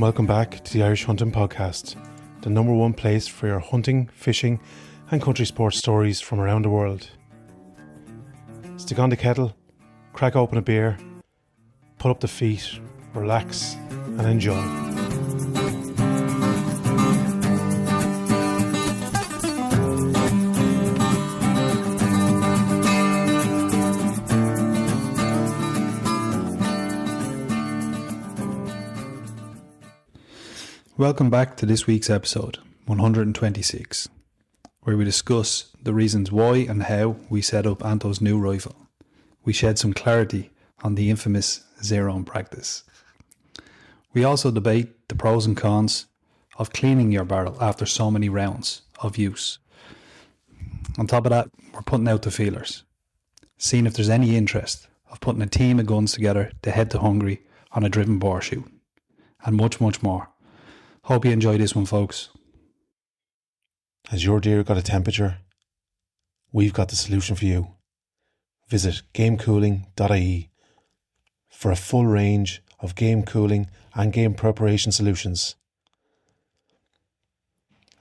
and welcome back to the Irish Hunting Podcast, the number one place for your hunting, fishing and country sports stories from around the world. Stick on the kettle, crack open a beer, put up the feet, relax and enjoy. Welcome back to this week's episode, 126, where we discuss the reasons why and how we set up Anto's new rifle. We shed some clarity on the infamous zero in practice. We also debate the pros and cons of cleaning your barrel after so many rounds of use. On top of that, we're putting out the feelers, seeing if there's any interest of putting a team of guns together to head to Hungary on a driven boar shoot, and much, much more. Hope you enjoy this one, folks. Has your deer got a temperature? We've got the solution for you. Visit gamecooling.ie for a full range of game cooling and game preparation solutions.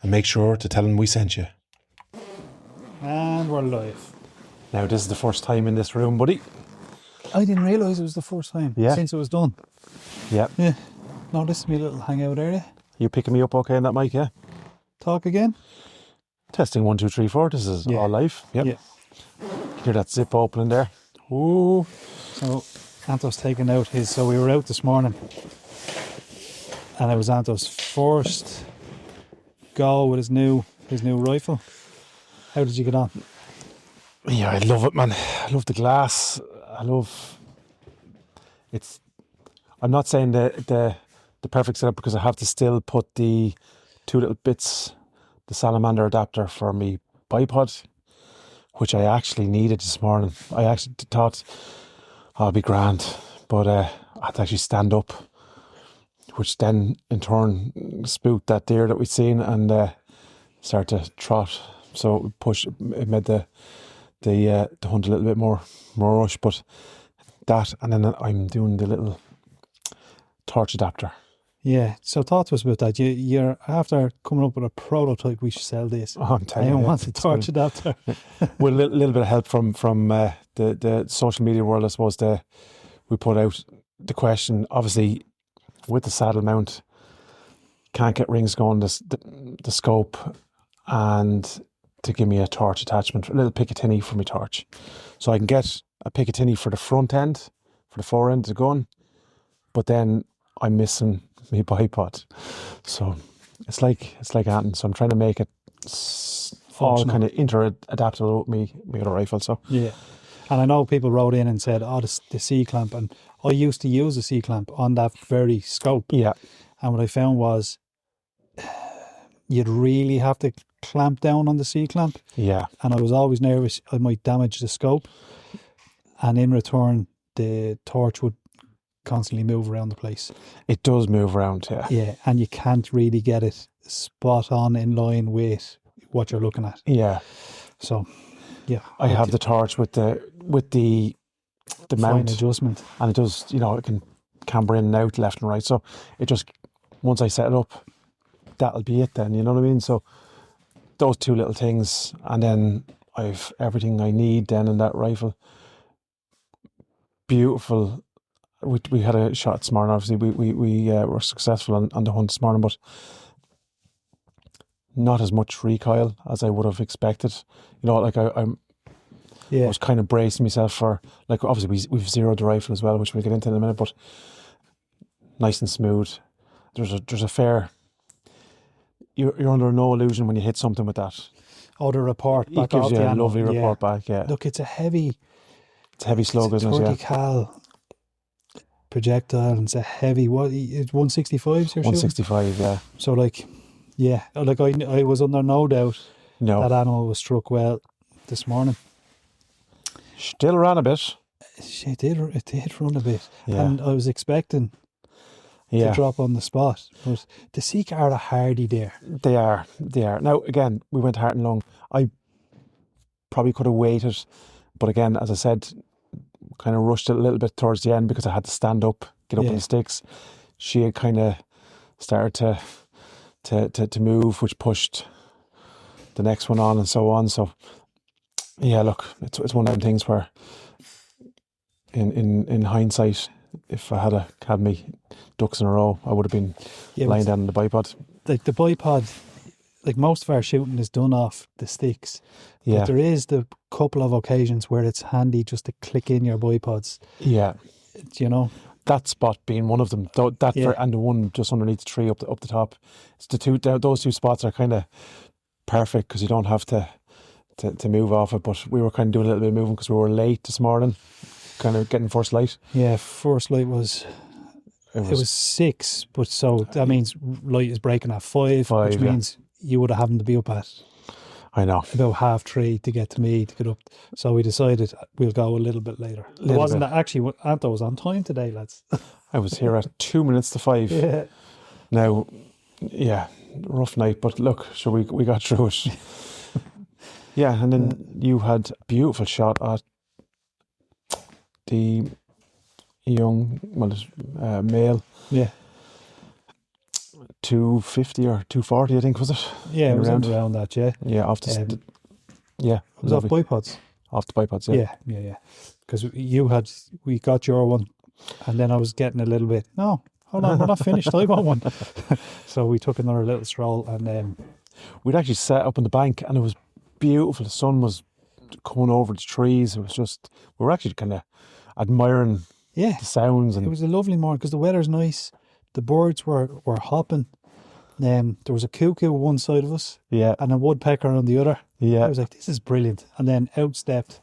And make sure to tell them we sent you. And we're live. Now, this is the first time in this room, buddy. I didn't realise it was the first time since it was done. Yep. Yeah. No, this is my little hangout area. You picking me up okay on that mic, yeah? Talk again? Testing 1, 2, 3, 4. This is all live. Yep. Yeah. Hear that zip opening there? Ooh. So, Anto's taken out his... So, we were out this morning. And it was Anto's first go with his new rifle. How did you get on? Yeah, I love it, man. I love the glass. I'm not saying the perfect setup because I have to still put the two little bits, the salamander adapter for me bipod, which I actually needed this morning. I actually thought I'll be grand, but I had to actually stand up, which then in turn spooked that deer that we'd seen and start to trot. So it made the hunt a little bit more rush, but that, and then I'm doing the little torch adapter. Yeah, so talk to us about that. You're after coming up with a prototype. We should sell this. Oh, I'm telling you, I want a torch adapter. With a little bit of help from the social media world, I suppose. We put out the question. Obviously, with the saddle mount, can't get rings going. The scope, and to give me a torch attachment, a little Picatinny for my torch, so I can get a Picatinny for the front end, for the fore end of the gun, but then I'm missing my bipod. So it's like Anton. So I'm trying to make it all kind of inter-adaptable with me other rifle. So yeah, and I know people wrote in and said, "Oh, the C-clamp," and I used to use a C-clamp on that very scope. Yeah, and what I found was you'd really have to clamp down on the C-clamp. Yeah, and I was always nervous I might damage the scope, and in return the torch would constantly move around the place. It does move around, yeah. Yeah, and you can't really get it spot on in line with what you're looking at. Yeah. So, yeah. I have the torch with the mount fine adjustment, and it does, it can camber in and out left and right. So it just, once I set it up, that'll be it then, you know what I mean? So those two little things, and then I've everything I need then in that rifle. Beautiful. We had a shot this morning. Obviously, we were successful on the hunt this morning, but not as much recoil as I would have expected. Like I was kind of bracing myself for, like, obviously we've zeroed the rifle as well, which we'll get into in a minute, but nice and smooth. There's a fair. You're under no illusion when you hit something with that. Oh, the report back. It gives you a lovely report back. Yeah. Look, it's a heavy slug, isn't it? 30 cal projectile, and it's a heavy, it's 165s you're 165, shooting? yeah. So I was under no doubt that animal was struck well this morning. Still ran a bit. It did run a bit, yeah. And I was expecting to drop on the spot, but the Seek are a hardy deer. They are. Now again, we went heart and lung. I probably could have waited, but again, as I said, kind of rushed it a little bit towards the end because I had to stand up, get up on the sticks. She had kind of started to move, which pushed the next one on and so on. So yeah, look, it's one of them things where in hindsight, if I had me ducks in a row, I would have been lying down on the bipod. Like the bipod, like most of our shooting is done off the sticks. Yeah. But there is the couple of occasions where it's handy just to click in your bipods. Yeah. You know? That spot being one of them. And the one just underneath the tree up the top. It's those two spots are kind of perfect because you don't have to move off it. But we were kind of doing a little bit of moving because we were late this morning, kind of getting first light. Yeah, first light was... It was 6, but so that means light is breaking at 5, which means you would have having to be up at, I know, about 3:30 to get to me to get up. So we decided we'll go a little bit later. It wasn't that actually Anto was on time today, lads. I was here at 2 minutes to 5. Yeah. Now, yeah, rough night, but look, sure we got through it. Yeah, and then you had a beautiful shot at the young, male. Yeah. 250 or 240, I think, was it? Yeah, it was around that, yeah. Yeah, off the... yeah. It was off bipods. Off the bipods, yeah. Yeah. Because we got your one, and then I was getting a little bit, no, hold on, we're not finished, I got one. So we took another little stroll, and... we'd actually sat up on the bank, and it was beautiful. The sun was coming over the trees. It was just... we were actually kind of admiring... yeah, the sounds. And it was a lovely morning because the weather's nice. The birds were hopping. There was a cuckoo on one side of us, yeah, and a woodpecker on the other. Yeah, I was like, this is brilliant. And then out stepped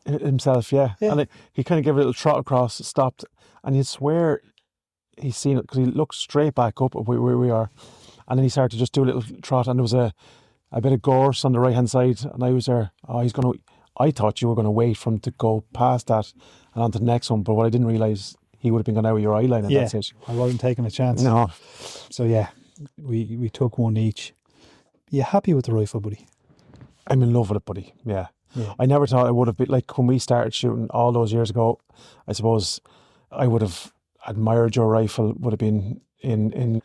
himself, yeah. And he kind of gave a little trot across, stopped, and you'd swear he's seen it because he looked straight back up where we are, and then he started to just do a little trot, and there was a bit of gorse on the right hand side, and I was there. I thought you were going to wait for him to go past that and on to the next one, but what I didn't realise, he would have been gone out with your eye line at that stage. I wasn't taking a chance. No. So yeah, we took one each. You happy with the rifle, buddy? I'm in love with it, buddy. Yeah. I never thought I would have been, like when we started shooting all those years ago, I suppose I would have admired your rifle, would have been in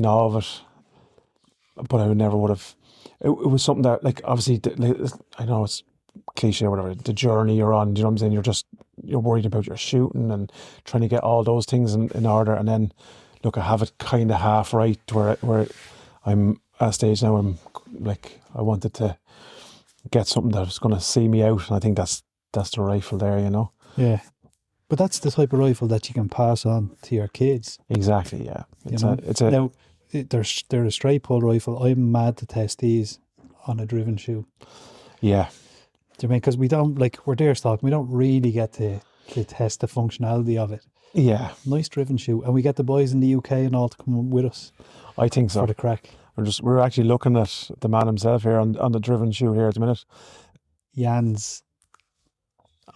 awe of it, but I never would have. It was something that, like, obviously, I know it's cliche or whatever, the journey you're on, do you know what I'm saying? You're worried about your shooting and trying to get all those things in order. And then, look, I have it kind of half right where I'm at a stage now, I'm like, I wanted to get something that was going to see me out. And I think that's the rifle there, you know? Yeah. But that's the type of rifle that you can pass on to your kids. Exactly, yeah. Now, they're a straight pull rifle. I'm mad to test these on a driven shoot. Yeah. Do you mean, because we don't, like, we're deer stalking, we don't really get to test the functionality of it. Yeah. Nice driven shoot. And we get the boys in the UK and all to come with us. I think so. For the crack. We're actually looking at the man himself here on the driven shoe here at the minute. Jans.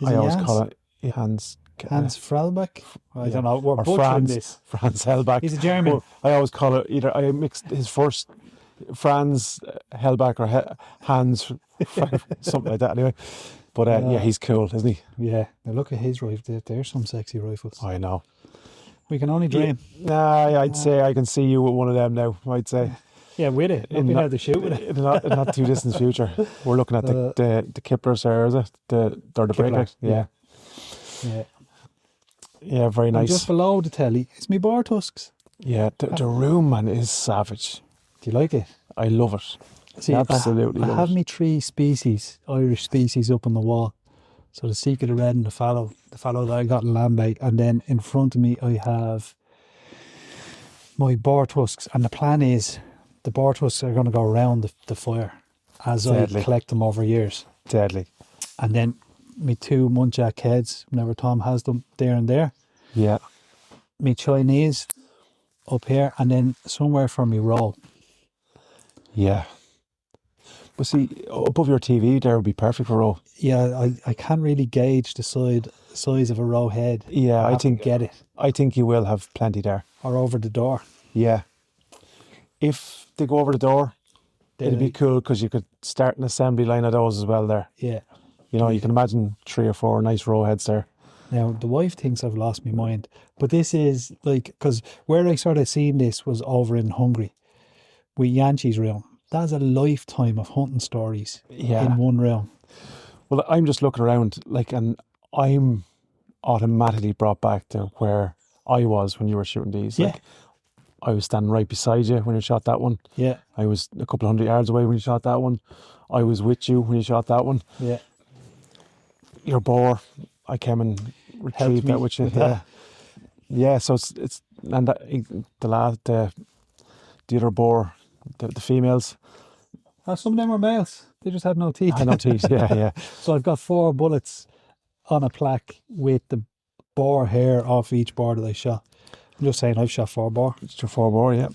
I always call it Hans Frelbeck? I don't know. We're or butchering this. Franz Hellback. He's a German. Well, I always call it either, I mixed his first Franz Hellback or Hans, something like that anyway. But yeah, he's cool, isn't he? Yeah. Now look at his rifle. There's some sexy rifles. I know. We can only dream. I'd say I can see you with one of them now, I'd say. Yeah, with it. Not being able to shoot with it. In not too distant future. We're looking at the Kiplers there, is it? They're the breakout. Yeah. Yeah, very nice. And just below the telly, it's me bar tusks. Yeah, the room, man, is savage. Do you like it? I love it. See, absolutely I love have it. me 3 species, Irish species up on the wall. So the Secret of Red and the fallow that I got in Lambay. And then in front of me, I have my bar tusks. And the plan is the bar tusks are going to go around the fire as Deadly. I collect them over years. Deadly. And then me 2 muntjac heads, whenever Tom has them, there and there. Yeah. Me Chinese up here, and then somewhere for me roll. Yeah. But see, above your TV there would be perfect for row. Yeah, I can't really gauge the size of a row head. Yeah, I think get it. I think you will have plenty there. Or over the door. Yeah. If they go over the door, it'd be cool because you could start an assembly line of those as well there. Yeah. You know, you can imagine 3 or 4 nice row heads there. Now, the wife thinks I've lost my mind, but this is like, because where I sort of seen this was over in Hungary with Yancey's realm. That's a lifetime of hunting stories Yeah. in one realm. Well, I'm just looking around, like, and I'm automatically brought back to where I was when you were shooting these. Yeah. Like, I was standing right beside you when you shot that one. Yeah, I was a couple of 100 yards away when you shot that one. I was with you when you shot that one. yeah. Your boar, I came and retrieved me that with you. with Yeah, that. yeah. So it's and that, the other boar, the females. Some of them were males. They just had no teeth. I know teeth. Yeah, yeah. So I've got 4 bullets on a plaque with the boar hair off each boar that I shot. I'm just saying I've shot 4 boar. It's your 4 boar. Yeah.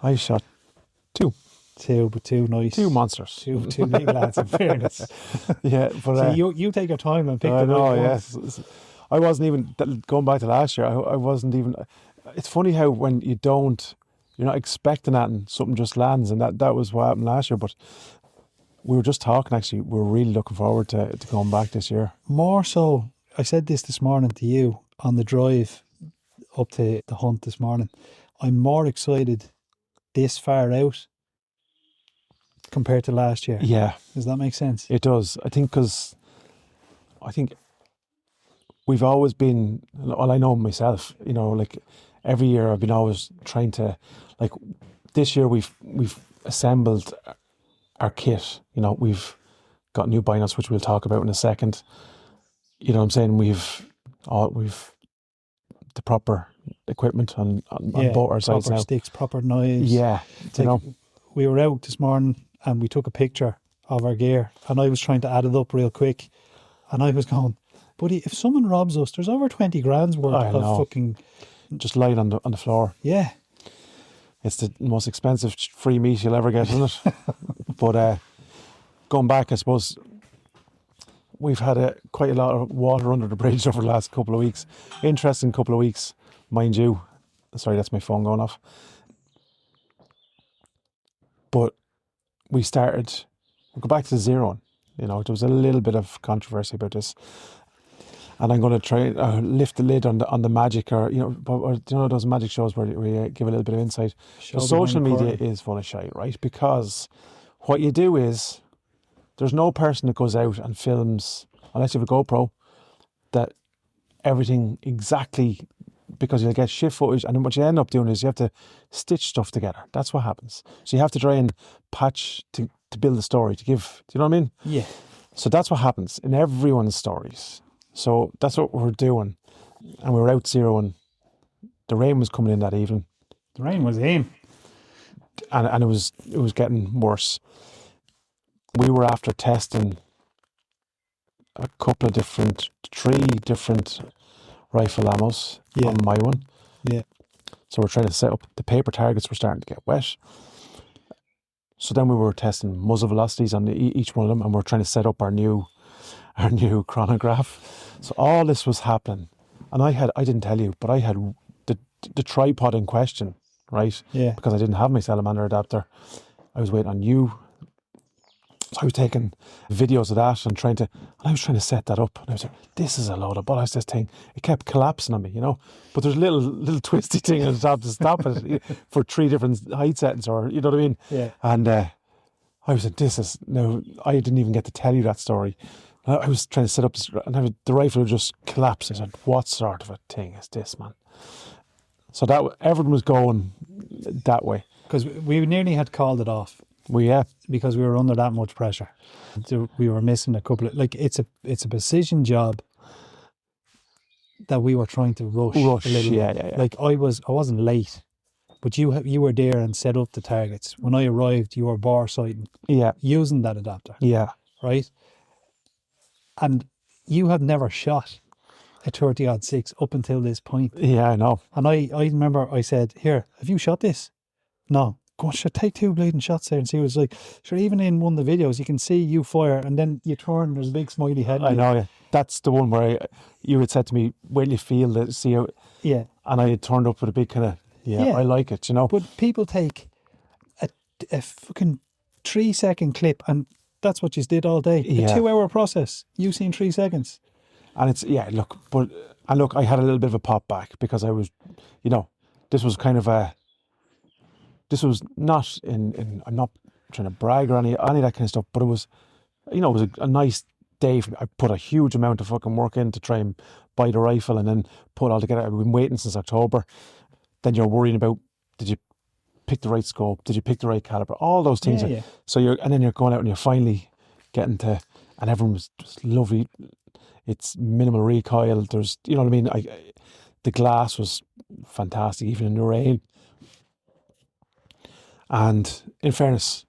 I shot 2 But 2 nice. 2 monsters. Two big lads, in fairness. Yeah, but See, you take your time and pick I the know. right one. Yes, I wasn't even going back to last year. I wasn't even. It's funny how when you're not expecting that and something just lands, and that was what happened last year. But we were just talking. Actually, we're really looking forward to going back this year. More so, I said this morning to you on the drive up to the hunt this morning. I'm more excited this far out compared to last year. Yeah, Does that make sense? it does. I think because we've always been. Well, I know myself. Like every year I've been always trying to, like, this year we've assembled our kit. We've got new binos, which we'll talk about in a second. You know what I'm saying? We've the proper equipment on both our sides proper now. sticks, proper knives. Yeah, It's like we were out this morning and we took a picture of our gear, and I was trying to add it up real quick, and I was going, buddy, if someone robs us, there's over 20 grand's worth I of know. fucking. Just lying on the floor. Yeah. It's the most expensive free meat you'll ever get, isn't it? But going back, I suppose we've had quite a lot of water under the bridge over the last couple of weeks. Interesting couple of weeks, mind you. Sorry, that's my phone going off. But we'll go back to zeroing. There was a little bit of controversy about this. And I'm going to try lift the lid on the magic, or those magic shows where we give a little bit of insight. Show Social behind the media curtain. is full of shite, right? Because what you do is there's no person that goes out and films, unless you have a GoPro, that everything exactly, because you'll get shit footage, and then what you end up doing is you have to stitch stuff together. That's what happens. So you have to try and patch to build a story, to give, do you know what I mean? Yeah. So that's what happens in everyone's stories. So that's what we're doing. And we were out zeroing. The rain was coming in that evening. The rain was in. And it was getting worse. We were after testing three different rifle ammos on my one. Yeah. So we're trying to set up, the paper targets were starting to get wet. So then we were testing muzzle velocities on each one of them, and we're trying to set up our new chronograph. So all this was happening, and I didn't tell you, but I had the tripod in question, right? Yeah. Because I didn't have my salamander adapter. I was waiting on you. So I was taking videos of that and I was trying to set that up. And I was like, this is a load of bollocks, this thing. It kept collapsing on me, But there's a little twisty thing on the top to stop it for 3 different height settings, or, you know what I mean? Yeah. And I was like, I didn't even get to tell you that story. I was trying to set up this, and the rifle would just collapse. I said, what sort of a thing is this, man? So everyone was going that way. Because we nearly had called it off. Because we were under that much pressure. So we were missing a couple of, like, it's a precision job that we were trying to rush a little bit. Yeah. Like, I wasn't late, but you were there and set up the targets. When I arrived, you were bar sighting. Yeah. Using that adapter. Yeah. Right? And you had never shot a 30-06 up until this point. Yeah, I know. And I remember I said, here, have you shot this? No. Go on, take 2 bleeding shots there and see what it's like. Sure, even in one of the videos, you can see you fire and then you turn, there's a big smiley head. I know, yeah. That's the one where you had said to me, will you feel it, see how... Yeah. And I had turned up with a big kind of, I like it, But people take a fucking 3-second clip, and that's what you did all day. Yeah. A 2-hour process. You seen 3 seconds. And it's, yeah, look, I had a little bit of a pop back because I was, this was kind of this was not I'm not trying to brag or any of that kind of stuff, but it was, it was a nice day for me. I put a huge amount of fucking work in to try and buy the rifle and then put it all together. I've been waiting since October. Then you're worrying about, did you pick the right scope? Did you pick the right caliber? All those things. Yeah, yeah. So then you're going out and you're finally getting to, and everyone was just lovely. It's minimal recoil. There's, you know what I mean? The glass was fantastic, even in the rain. And in fairness,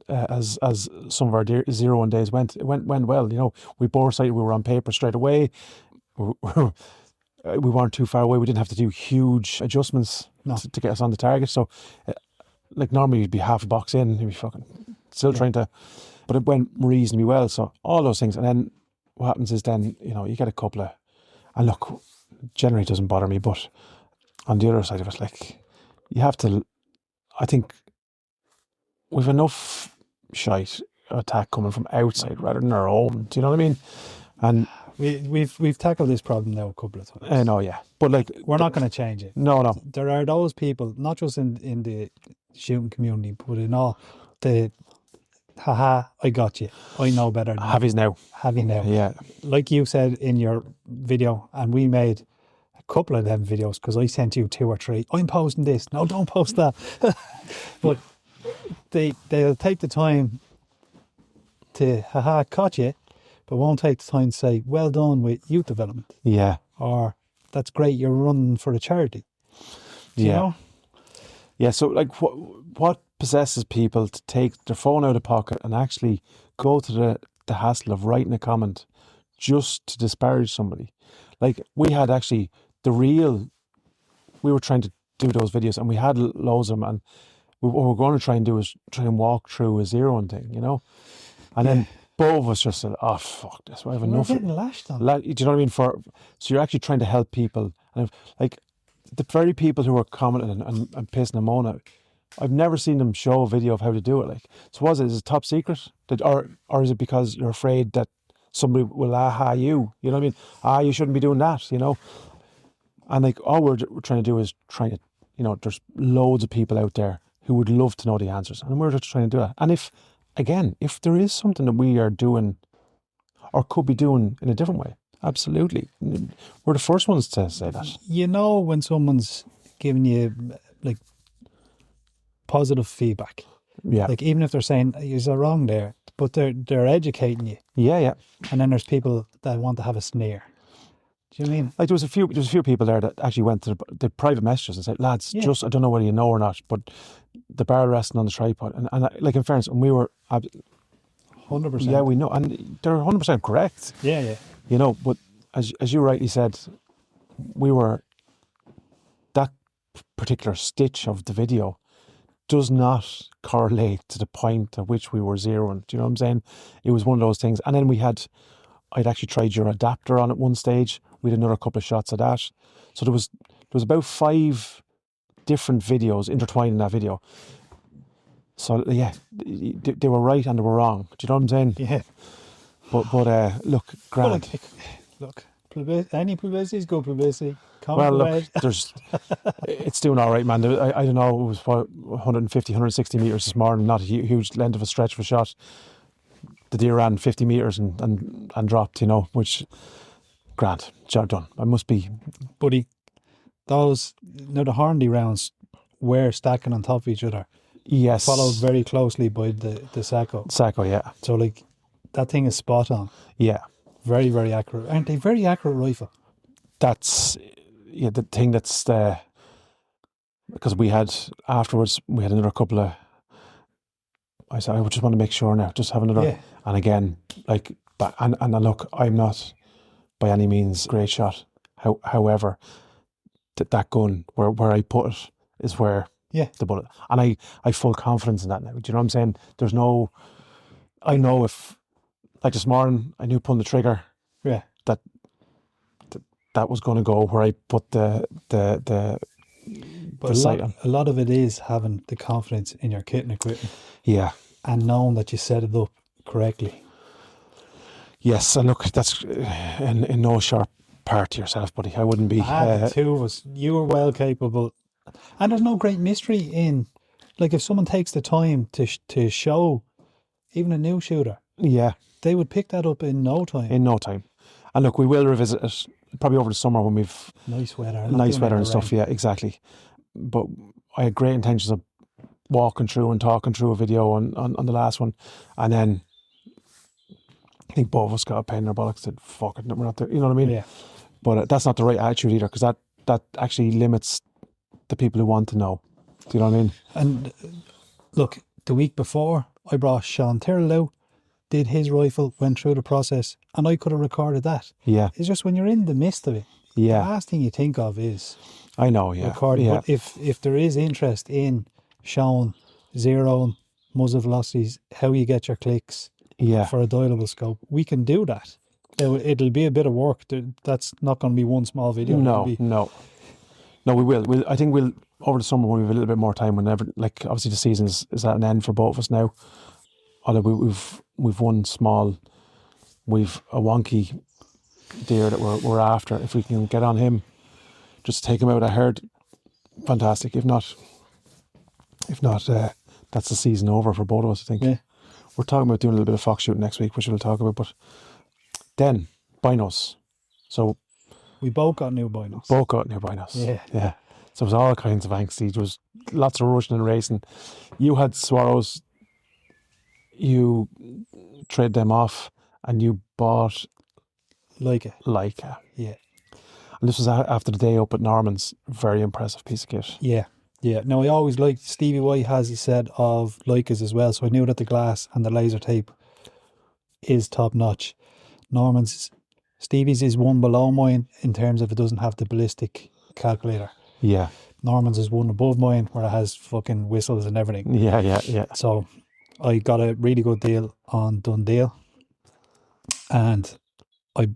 as some of our 0-1 days went, it went well. We bore sight. We were on paper straight away. We weren't too far away. We didn't have to do huge adjustments to get us on the target. So, like normally you'd be half a box in, you'd be fucking still trying to, but it went reasonably well. So all those things, and then what happens is then you get a couple of, and look, generally it doesn't bother me, but on the other side of it, like you have to, I think we've enough shite attack coming from outside rather than our own. Do you know what I mean? And we've tackled this problem now a couple of times. I know, yeah, but like we're not going to change it. No. There are those people, not just in the shooting community, but in all the, haha, I got you. I know better. Than have you now? Yeah. Like you said in your video, and we made a couple of them videos because I sent you 2 or 3. I'm posting this. No, don't post that. But they'll take the time to, haha, caught you, but won't take the time to say, well done with youth development. Yeah. Or, that's great, you're running for a charity. Do you know? Yeah, so like what possesses people to take their phone out of pocket and actually go to the hassle of writing a comment just to disparage somebody? Like we had actually we were trying to do those videos and we had loads of them, and what we're going to try and do is try and walk through a 0-1 thing, and then both of us just said, oh fuck this, I have enough. We're getting lashed on. Do you know what I mean? So you're actually trying to help people, and like the very people who are commenting and pissing and moaning, I've never seen them show a video of how to do it. Like, so is it top secret? Or is it because you're afraid that somebody will you? You know what I mean? You shouldn't be doing that, And like all we're trying to do is there's loads of people out there who would love to know the answers, and we're just trying to do that. And if there is something that we are doing or could be doing in a different way, absolutely, we're the first ones to say that. When someone's giving you like positive feedback, like even if they're saying you're wrong there, but they're educating you. Yeah. And then there's people that want to have a sneer. Do you know what I mean? Like there was a few people there that actually went to the private messages and said, lads, just I don't know whether you know or not, but the barrel resting on the tripod, and like in fairness, and we were 100%. Yeah, we know, and they're 100% correct. Yeah. But as you rightly said, we were, that particular stitch of the video does not correlate to the point at which we were 0-1. Do you know what I'm saying? It was one of those things. And then I'd actually tried your adapter on at one stage. We had another couple of shots of that. So there was about 5 different videos intertwined in that video. So yeah, they were right and they were wrong. Do you know what I'm saying? Yeah. But look, grand. Look, any publicity is good publicity. It's doing all right, man. I don't know, it was 150, 160 metres this morning, not a huge length of a stretch of a shot. The deer ran 50 metres and dropped, which, grand, job done. I must be. Buddy, those, the Hornady rounds were stacking on top of each other. Yes. Followed very closely by the Sacco. Sacco, yeah. So like, that thing is spot on. Yeah. Very, very accurate. Aren't they? Very accurate rifle. That's the thing that's because we had another couple of, I said, I just want to make sure now, just have another. Yeah. And again, like, and look, I'm not by any means a great shot. However, that gun, where I put it is where the bullet, and I have full confidence in that now. Do you know what I'm saying? I know if, like this morning, I knew pulling the trigger, that was going to go where I put the sight on. A lot of it is having the confidence in your kit and equipment. Yeah. And knowing that you set it up correctly. Yes, and look, that's in no short part to yourself, buddy. I wouldn't be. The two of us, you were well capable. And there's no great mystery in, like, if someone takes the time to show even a new shooter, Yeah, they would pick that up in no time. in no time. And look, we will revisit it probably over the summer when we've Nice weather. Not nice doing it weather in and the stuff. rain. Yeah, exactly. But I had great intentions of walking through and talking through a video on the last one, and then I think both of us got a pain in our bollocks. Said, "Fuck it, we're not there." You know what I mean? Yeah. But that's not the right attitude either, because that actually limits the people who want to know. Do you know what I mean? And look, the week before, I brought Sean Tyrrell out, did his rifle, went through the process, and I could have recorded that. Yeah, It's just when you're in the midst of it, the yeah. last thing you think of is I know. Yeah, recording. yeah, But if there is interest in showing zero muzzle velocities, how you get your clicks yeah. for a dialable scope, we can do that. It'll be a bit of work. That's not going to be one small video. It'll be, No, we will. I think we'll over the summer when we have a little bit more time. Whenever, like, obviously the season is at an end for both of us now. Although we've one small, we've a wonky deer that we're after. If we can get on him, just take him out. I heard, fantastic. If not, that's the season over for both of us. I think. Yeah. We're talking about doing a little bit of fox shooting next week, which we'll talk about. But then binos. So we both got new binos. both got new binos. Yeah. So it was all kinds of angsty. There was lots of rushing and racing. You had Swaros. You trade them off, and you bought Leica. Yeah. And this was after the day up at Norman's. Very impressive piece of kit. Yeah. No, I always liked Stevie White has a set of Leicas as well, so I knew that the glass and the laser tape is top notch. Stevie's is one below mine in terms of it doesn't have the ballistic calculator. Yeah. Norman's is one above mine where it has fucking whistles and everything. Yeah. So I got a really good deal on Dundale, and I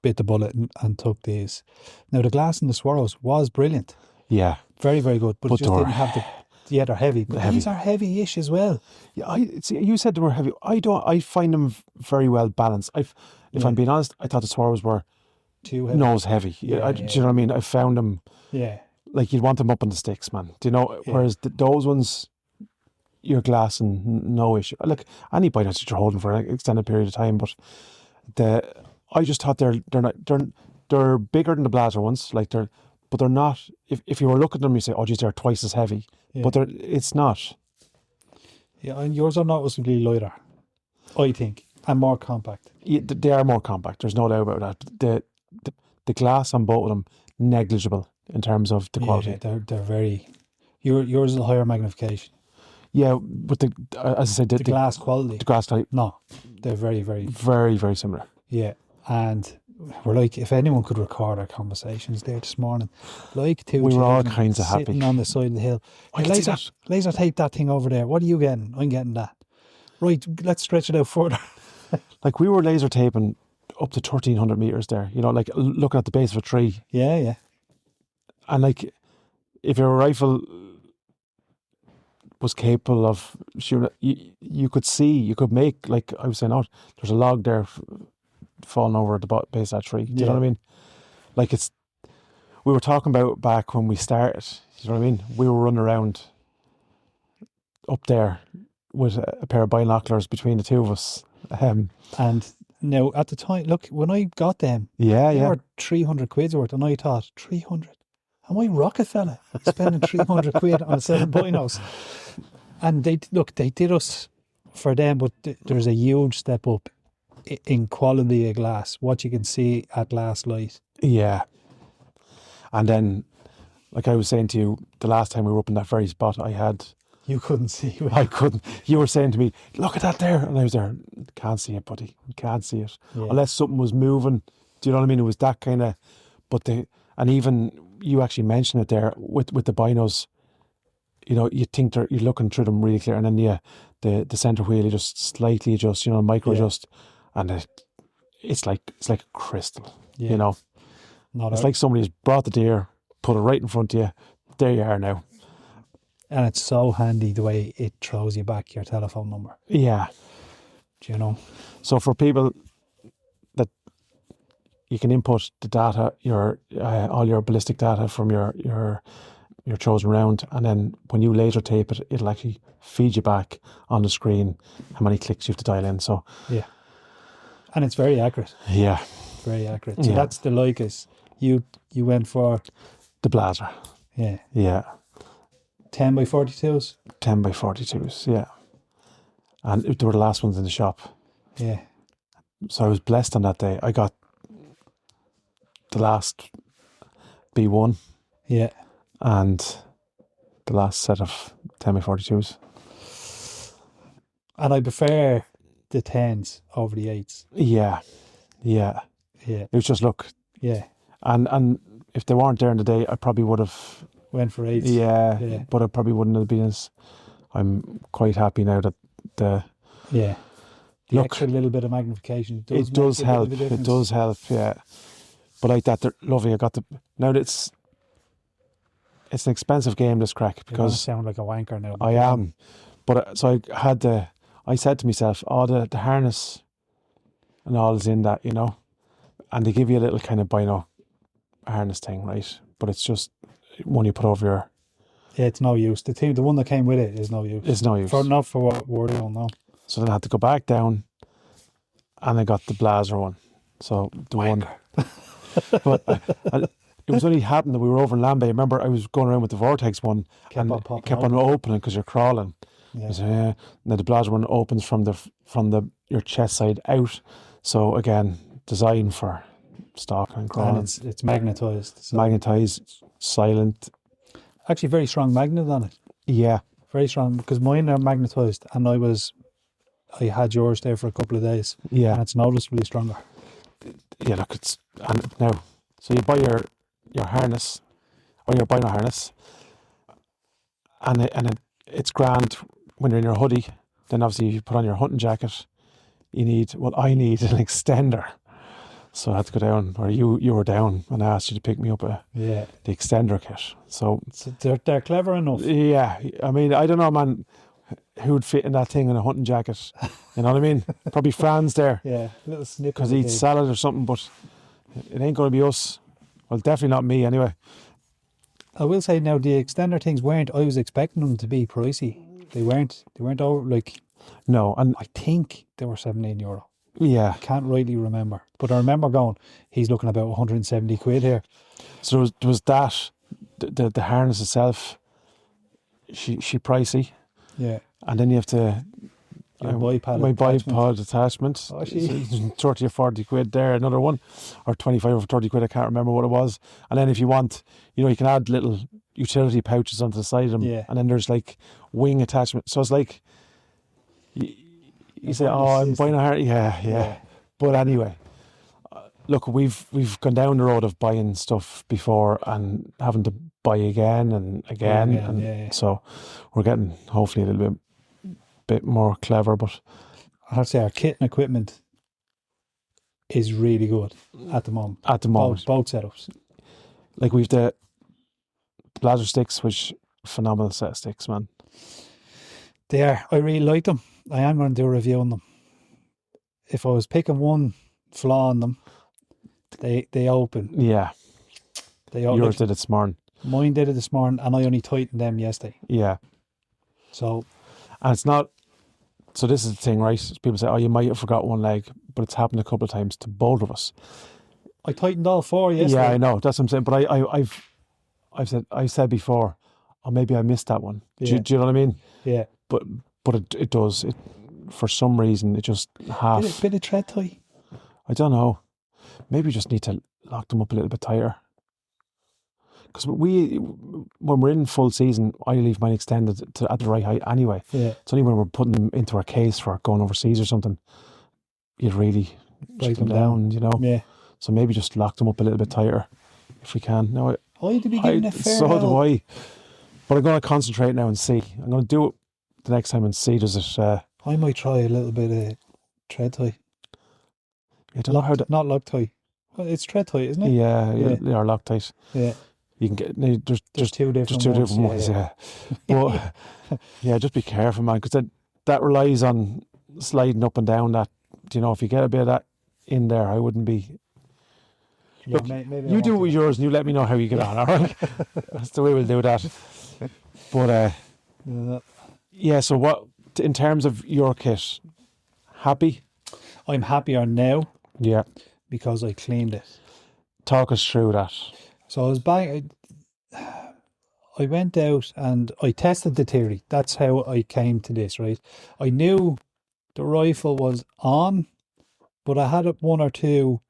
bit the bullet and took these. Now the glass in the Swaros was brilliant. Yeah. Very, very good, but it just didn't have the... Yeah, they're heavy. But Heavy. these are heavy-ish as well. Yeah, you said they were heavy. I find them very well balanced. If I'm being honest, I thought the Swaros were Too heavy. nose heavy. Do you know what I mean? I found them Yeah. like you'd want them up on the sticks, man. Do you know? Yeah. Whereas those ones, you're glassing, no issue. Look, any bite that you're holding for an extended period of time, but I just thought they're bigger than the Blazer ones. But they're not. If you were looking at them, you say, "Oh, geez, they're twice as heavy." Yeah. But it's not. Yeah, and yours are noticeably lighter, I think, and more compact. Yeah, they are more compact. There's no doubt about that. The glass on both of them negligible in terms of the quality. Yeah, they're very... Yours is a higher magnification. Yeah, but as I said, The glass quality. the glass type, No, they're very, very... very, very similar. Yeah, and we're like, if anyone could record our conversations there this morning, like two We were all children kinds of happy. sitting on the side of the hill. I Hey, can see that. laser tape that thing over there. What are you getting? I'm getting that. Right, let's stretch it out further. Like we were laser taping up to 1,300 meters there. You know, like looking at the base of a tree, Yeah. and like if your rifle was capable of shooting, you could make, like I was saying, oh, there's a log there falling over at the base of that tree. Do you know what I mean? Like we were talking about back when we started. You know what I mean? We were running around up there with a pair of binoculars between the two of us. And now at the time, look, when I got them, they were 300 quid's worth, and I thought, 300? Am I Rockefeller spending 300 quid on a set of binos? And they did us for them, but there's a huge step up in quality of glass, what you can see at last light. Yeah. And then, like I was saying to you, the last time we were up in that very spot, You couldn't see. I couldn't. You were saying to me, look at that there. And I was there, can't see it, buddy. Can't see it. Yeah. Unless something was moving. Do you know what I mean? It was that kind of, and even you actually mentioned it there with the binos, you know, you think you're looking through them really clear, and then the center wheel, you just slightly adjust, you know, micro adjust, and it's like crystal, you know. It's like somebody's brought the deer, put it right in front of you. There you are now. And it's so handy the way it throws you back your telephone number. Yeah. Do you know? So for people you can input the data, your all your ballistic data from your chosen round, and then when you laser tape it, it'll actually feed you back on the screen how many clicks you have to dial in. So Yeah. And it's very accurate. yeah, Very accurate. So Yeah. that's the Leicas. You went for, the Blazer, yeah, yeah, 10 by 42s. 10x42s, yeah, and they were the last ones in the shop. Yeah. So I was blessed on that day. I got the last B1 Yeah. and the last set of 10x42s. And I prefer the 10s over the 8s. Yeah, yeah. Yeah. It was just look, Yeah. and if they weren't there in the day, I probably would have. Went for 8s. Yeah, Yeah. but I probably wouldn't have been as. I'm quite happy now that the. Yeah. The Look, extra little bit of magnification does it does make a bit help. of a It difference. does help. Yeah, but like that, they're lovely. I got the now. It's an expensive game, this crack, You're gonna because sound like a wanker now. I am. But so I had the. I said to myself, "Oh, the harness and all is in that, and they give you a little kind of bino harness thing, right? But it's just one you put over your. Yeah, it's no use. The one that came with it is no use. It's no use. Not for what we're doing now. So then I had to go back down, and I got the Blazer one. So the one, but it was only happened that we were over in Lambay. Remember, I was going around with the Vortex one, Kept on it popping kept on opening because you're crawling. Yeah. I said, yeah. Now the Blazer one opens from your chest side out. So again, designed for stalking and crawling. And it's magnetized. So Magnetized, silent. actually very strong magnet on it. Yeah, Very strong, because mine are magnetized, and I had yours there for a couple of days, and yeah, it's noticeably stronger. yeah. Look, and now. So you buy your harness or your bino harness, and it's grand when you're in your hoodie. Then obviously if you put on your hunting jacket, I need an extender. So I had to go down, or you were down, and I asked you to pick me up Yeah, the extender kit. So they're clever enough. yeah, I mean, I don't know, man, who would fit in that thing in a hunting jacket. You know what I mean? Probably Fran's there Yeah, little snip because he eats salad or something, but it ain't going to be us. Well, definitely not me anyway. I will say now, the extender things weren't. I was expecting them to be pricey. They weren't. They weren't over. Like, No, and I think they were €17. yeah. Can't rightly remember, but I remember going, he's looking about 170 quid here. So there was that, the harness itself, she pricey, Yeah, and then you have to. your bipod My attachment. bipod attachment, Oh, she- 30 or 40 quid there, another one, or 25 or 30 quid, I can't remember what it was. And then if you want, you can add little utility pouches onto the side of them, Yeah. and then there's like wing attachment. So it's like, you say, buying a oh, I'm system. buying a heart, yeah. But anyway, look, we've gone down the road of buying stuff before and having to buy again and again, again, and yeah. so we're getting hopefully a little bit more clever, but I have to say, our kit and equipment is really good at the moment. at the moment, Both setups. like we've the Blazer sticks, which phenomenal set of sticks, man. They are. I really like them. I am going to do a review on them. If I was picking one flaw on them, they open. Yeah, They open. yours did it this morning. Mine did it this morning, and I only tightened them yesterday. Yeah, So and it's not. So this is the thing, right? People say, "Oh, you might have forgot one leg," but it's happened a couple of times to both of us. I tightened all four yesterday. Yeah, I know. That's what I'm saying. But I've said before, oh, maybe I missed that one. Yeah. Do you know what I mean? Yeah. But it does. It for some reason it just half. Bit of tread tie. I don't know. Maybe we just need to lock them up a little bit tighter. Because when we're in full season, I leave mine extended at the right height anyway. Yeah. It's only when we're putting them into our case for going overseas or something, you'd really Break them them down, Yeah. So maybe just lock them up a little bit tighter if we can. No, I'd be giving a fair so do help. I. But I'm going to concentrate now and see. I'm going to do it the next time and see does it. I might try a little bit of tread tie. I don't know how to. Not lock tie. Well, it's tread tie, isn't it? Yeah, Yeah. they are Loctite. Yeah. You can get There's two different two ones. different ones. Yeah, but yeah, just be careful, man, because that relies on sliding up and down. That if you get a bit of that in there, I wouldn't be. Yeah, Look, maybe I you won't do do with that. yours and you let me know how you get on, all right? That's the way we'll do that. But yeah, so what, in terms of your kit, happy? I'm happier now Yeah. because I cleaned it. Talk us through that. So I was back. I went out and I tested the theory. That's how I came to this, right? I knew the rifle was on, but I had one or two.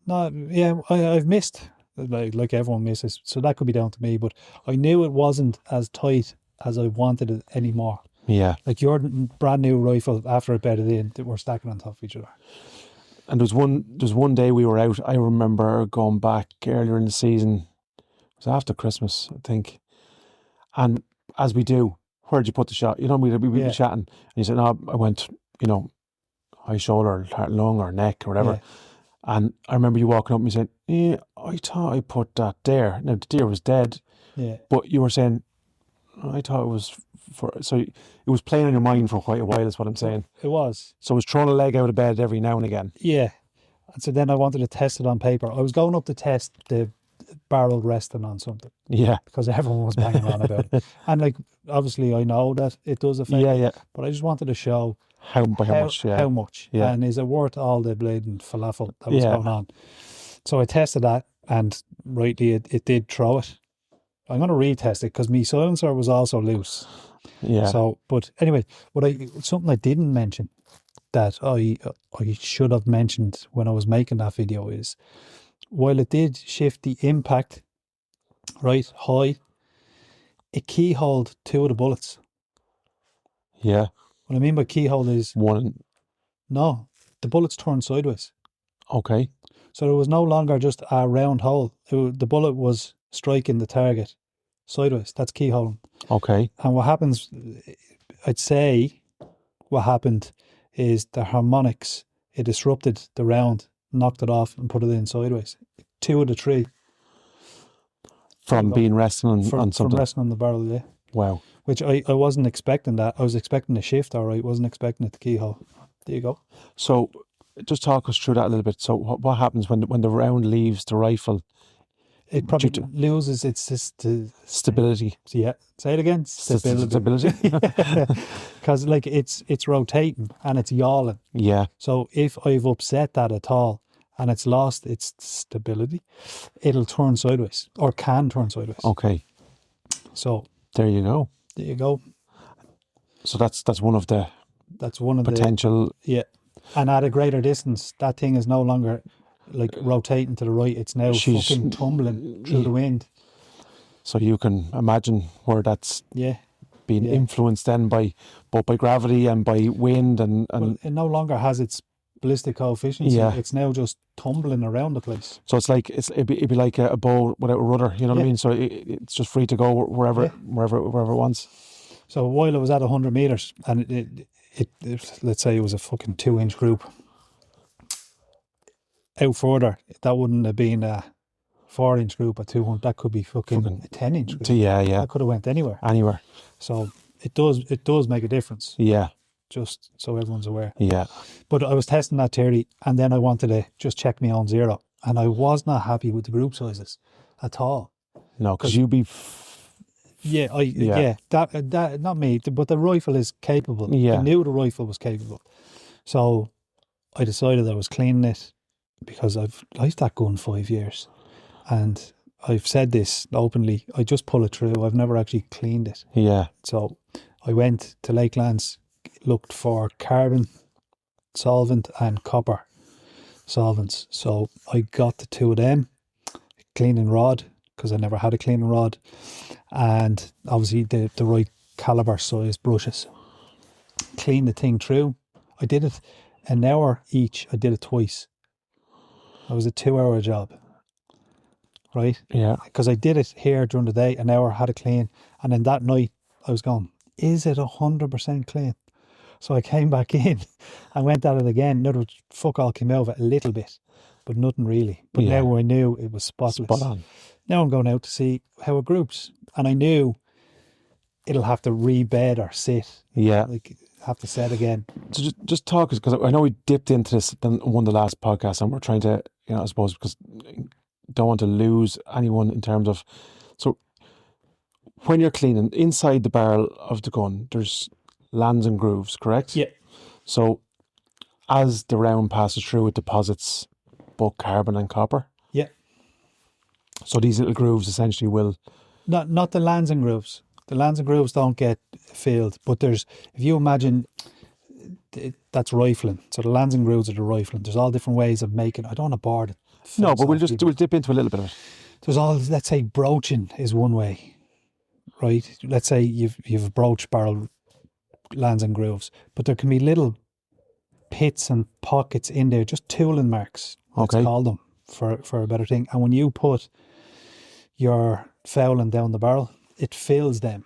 Not yeah, I've missed like everyone misses, so that could be down to me. But I knew it wasn't as tight as I wanted it anymore. Yeah. Like your brand new rifle, after it bedded in, that we're stacking on top of each other. And there's one day we were out. I remember going back earlier in the season. It was after Christmas, I think. And as we do, where'd you put the shot? You know, we'd be Yeah, chatting, and you said, "No, I went, high shoulder, heart, lung, or neck, or whatever." yeah, And I remember you walking up and you saying, "Yeah, I thought I put that there." Now the deer was dead, yeah. but you were saying, "I thought it was for." So it was playing in your mind for quite a while. Is what I'm saying. It was. So it was throwing a leg out of bed every now and again. Yeah. And so then I wanted to test it on paper. I was going up to test the barrel resting on something Yeah, because everyone was banging on about it. And like, obviously, I know that it does affect yeah, it, yeah. but I just wanted to show By how much? Yeah, how much, yeah, and is it worth all the bleeding falafel that was yeah, going on. So I tested that, and rightly, it did throw it. I'm going to retest it because my silencer was also loose. yeah, So, but anyway, something I didn't mention that I should have mentioned when I was making that video is, while it did shift the impact right high, it keyholed two of the bullets. yeah. What I mean by keyhole is, One. no, the bullets turned sideways. Okay, So there was no longer just a round hole. The bullet was striking the target sideways. That's keyholing. okay. And what happens, I'd say, what happened is the harmonics, it disrupted the round, knocked it off and put it in sideways. Two of the three. There you From go. being resting on From something. resting on the barrel, yeah. Wow. Which I wasn't expecting that. I was expecting a shift, all right. Wasn't expecting it to keyhole. There you go. So, just talk us through that a little bit. So, what happens when the round leaves the rifle? It Due probably to loses its stability. yeah. Say it again. Stability. Because like it's rotating and it's yawling. Yeah. So if I've upset that at all and it's lost its stability, it'll turn sideways or can turn sideways. Okay. So There you go. there you go. So that's one of the That's one of potential. yeah. And at a greater distance, that thing is no longer like rotating to the right. It's now She's- fucking tumbling through the wind. So you can imagine where that's Yeah. being Yeah. influenced then by both by gravity and by wind and Well, it no longer has its ballistic coefficient. Yeah. It's now just tumbling around the place. so it's like it'd be like a bow without a rudder. You know what I Yeah. mean? So it's just free to go wherever Yeah. wherever it wants. So while I was at 100 meters, and let's say it was a fucking 2-inch group, out further, that wouldn't have been a 4-inch group at 200. That could be fucking a 10-inch group. Yeah. That could have went anywhere. Anywhere. So it does make a difference. Yeah. Just so everyone's aware. Yeah. But I was testing that theory, and then I wanted to just check my own zero, and I was not happy with the group sizes at all. No, because you be. Yeah, Yeah. that not me, but the rifle is capable. Yeah. I knew the rifle was capable, so I decided I was cleaning it because I've liked that gun 5 years, and I've said this openly. I just pull it through. I've never actually cleaned it. Yeah. So I went to Lakelands, looked for carbon solvent and copper solvents. So I got the two of them, cleaning rod, because I never had a cleaning rod, and obviously the right caliber size brushes. Clean the thing through. I did it an hour each. I did it twice. It was a 2-hour job, right? Yeah. Because I did it here during the day, an hour, had it clean, and then that night I was going, is it 100% clean? So I came back in and went at it again. In other words, fuck all came out of it a little bit, but nothing really. But Yeah. now I knew it was spotless. Spot on. Now I'm going out to see how it groups, and I knew it'll have to rebed or sit. Yeah. Like have to set again. So just talk, because I know we dipped into this in one of the last podcasts, and we're trying to, I suppose, because don't want to lose anyone in terms of, so when you're cleaning inside the barrel of the gun, there's lands and grooves, correct? Yeah. So as the round passes through, it deposits both carbon and copper. Yeah. So these little grooves essentially will. Not the lands and grooves. The lands and grooves don't get filled, but if you imagine, that's rifling. So the lands and grooves are the rifling. There's all different ways of making. I don't want to bore the No, but we'll people. dip into a little bit of it. There's let's say broaching is one way, right? Let's say you've a broach barrel, lands and grooves, but there can be little pits and pockets in there, just tooling marks, let's call them, for a better thing. And when you put your fouling down the barrel, it fills them.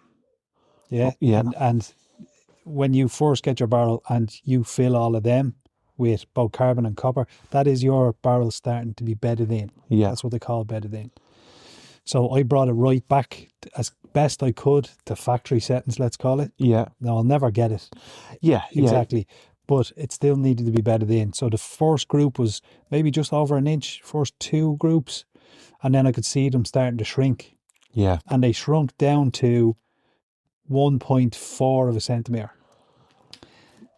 Yeah. Oh, yeah. And when you first get your barrel and you fill all of them with both carbon and copper, that is your barrel starting to be bedded in. Yeah. That's what they call bedded in. So I brought it right back as best I could to factory settings, let's call it. Yeah. Now, I'll never get it. Yeah. Exactly. But it still needed to be bedded in. So the first group was maybe just over an inch, first two groups. And then I could see them starting to shrink. Yeah. And they shrunk down to 1.4 of a centimetre.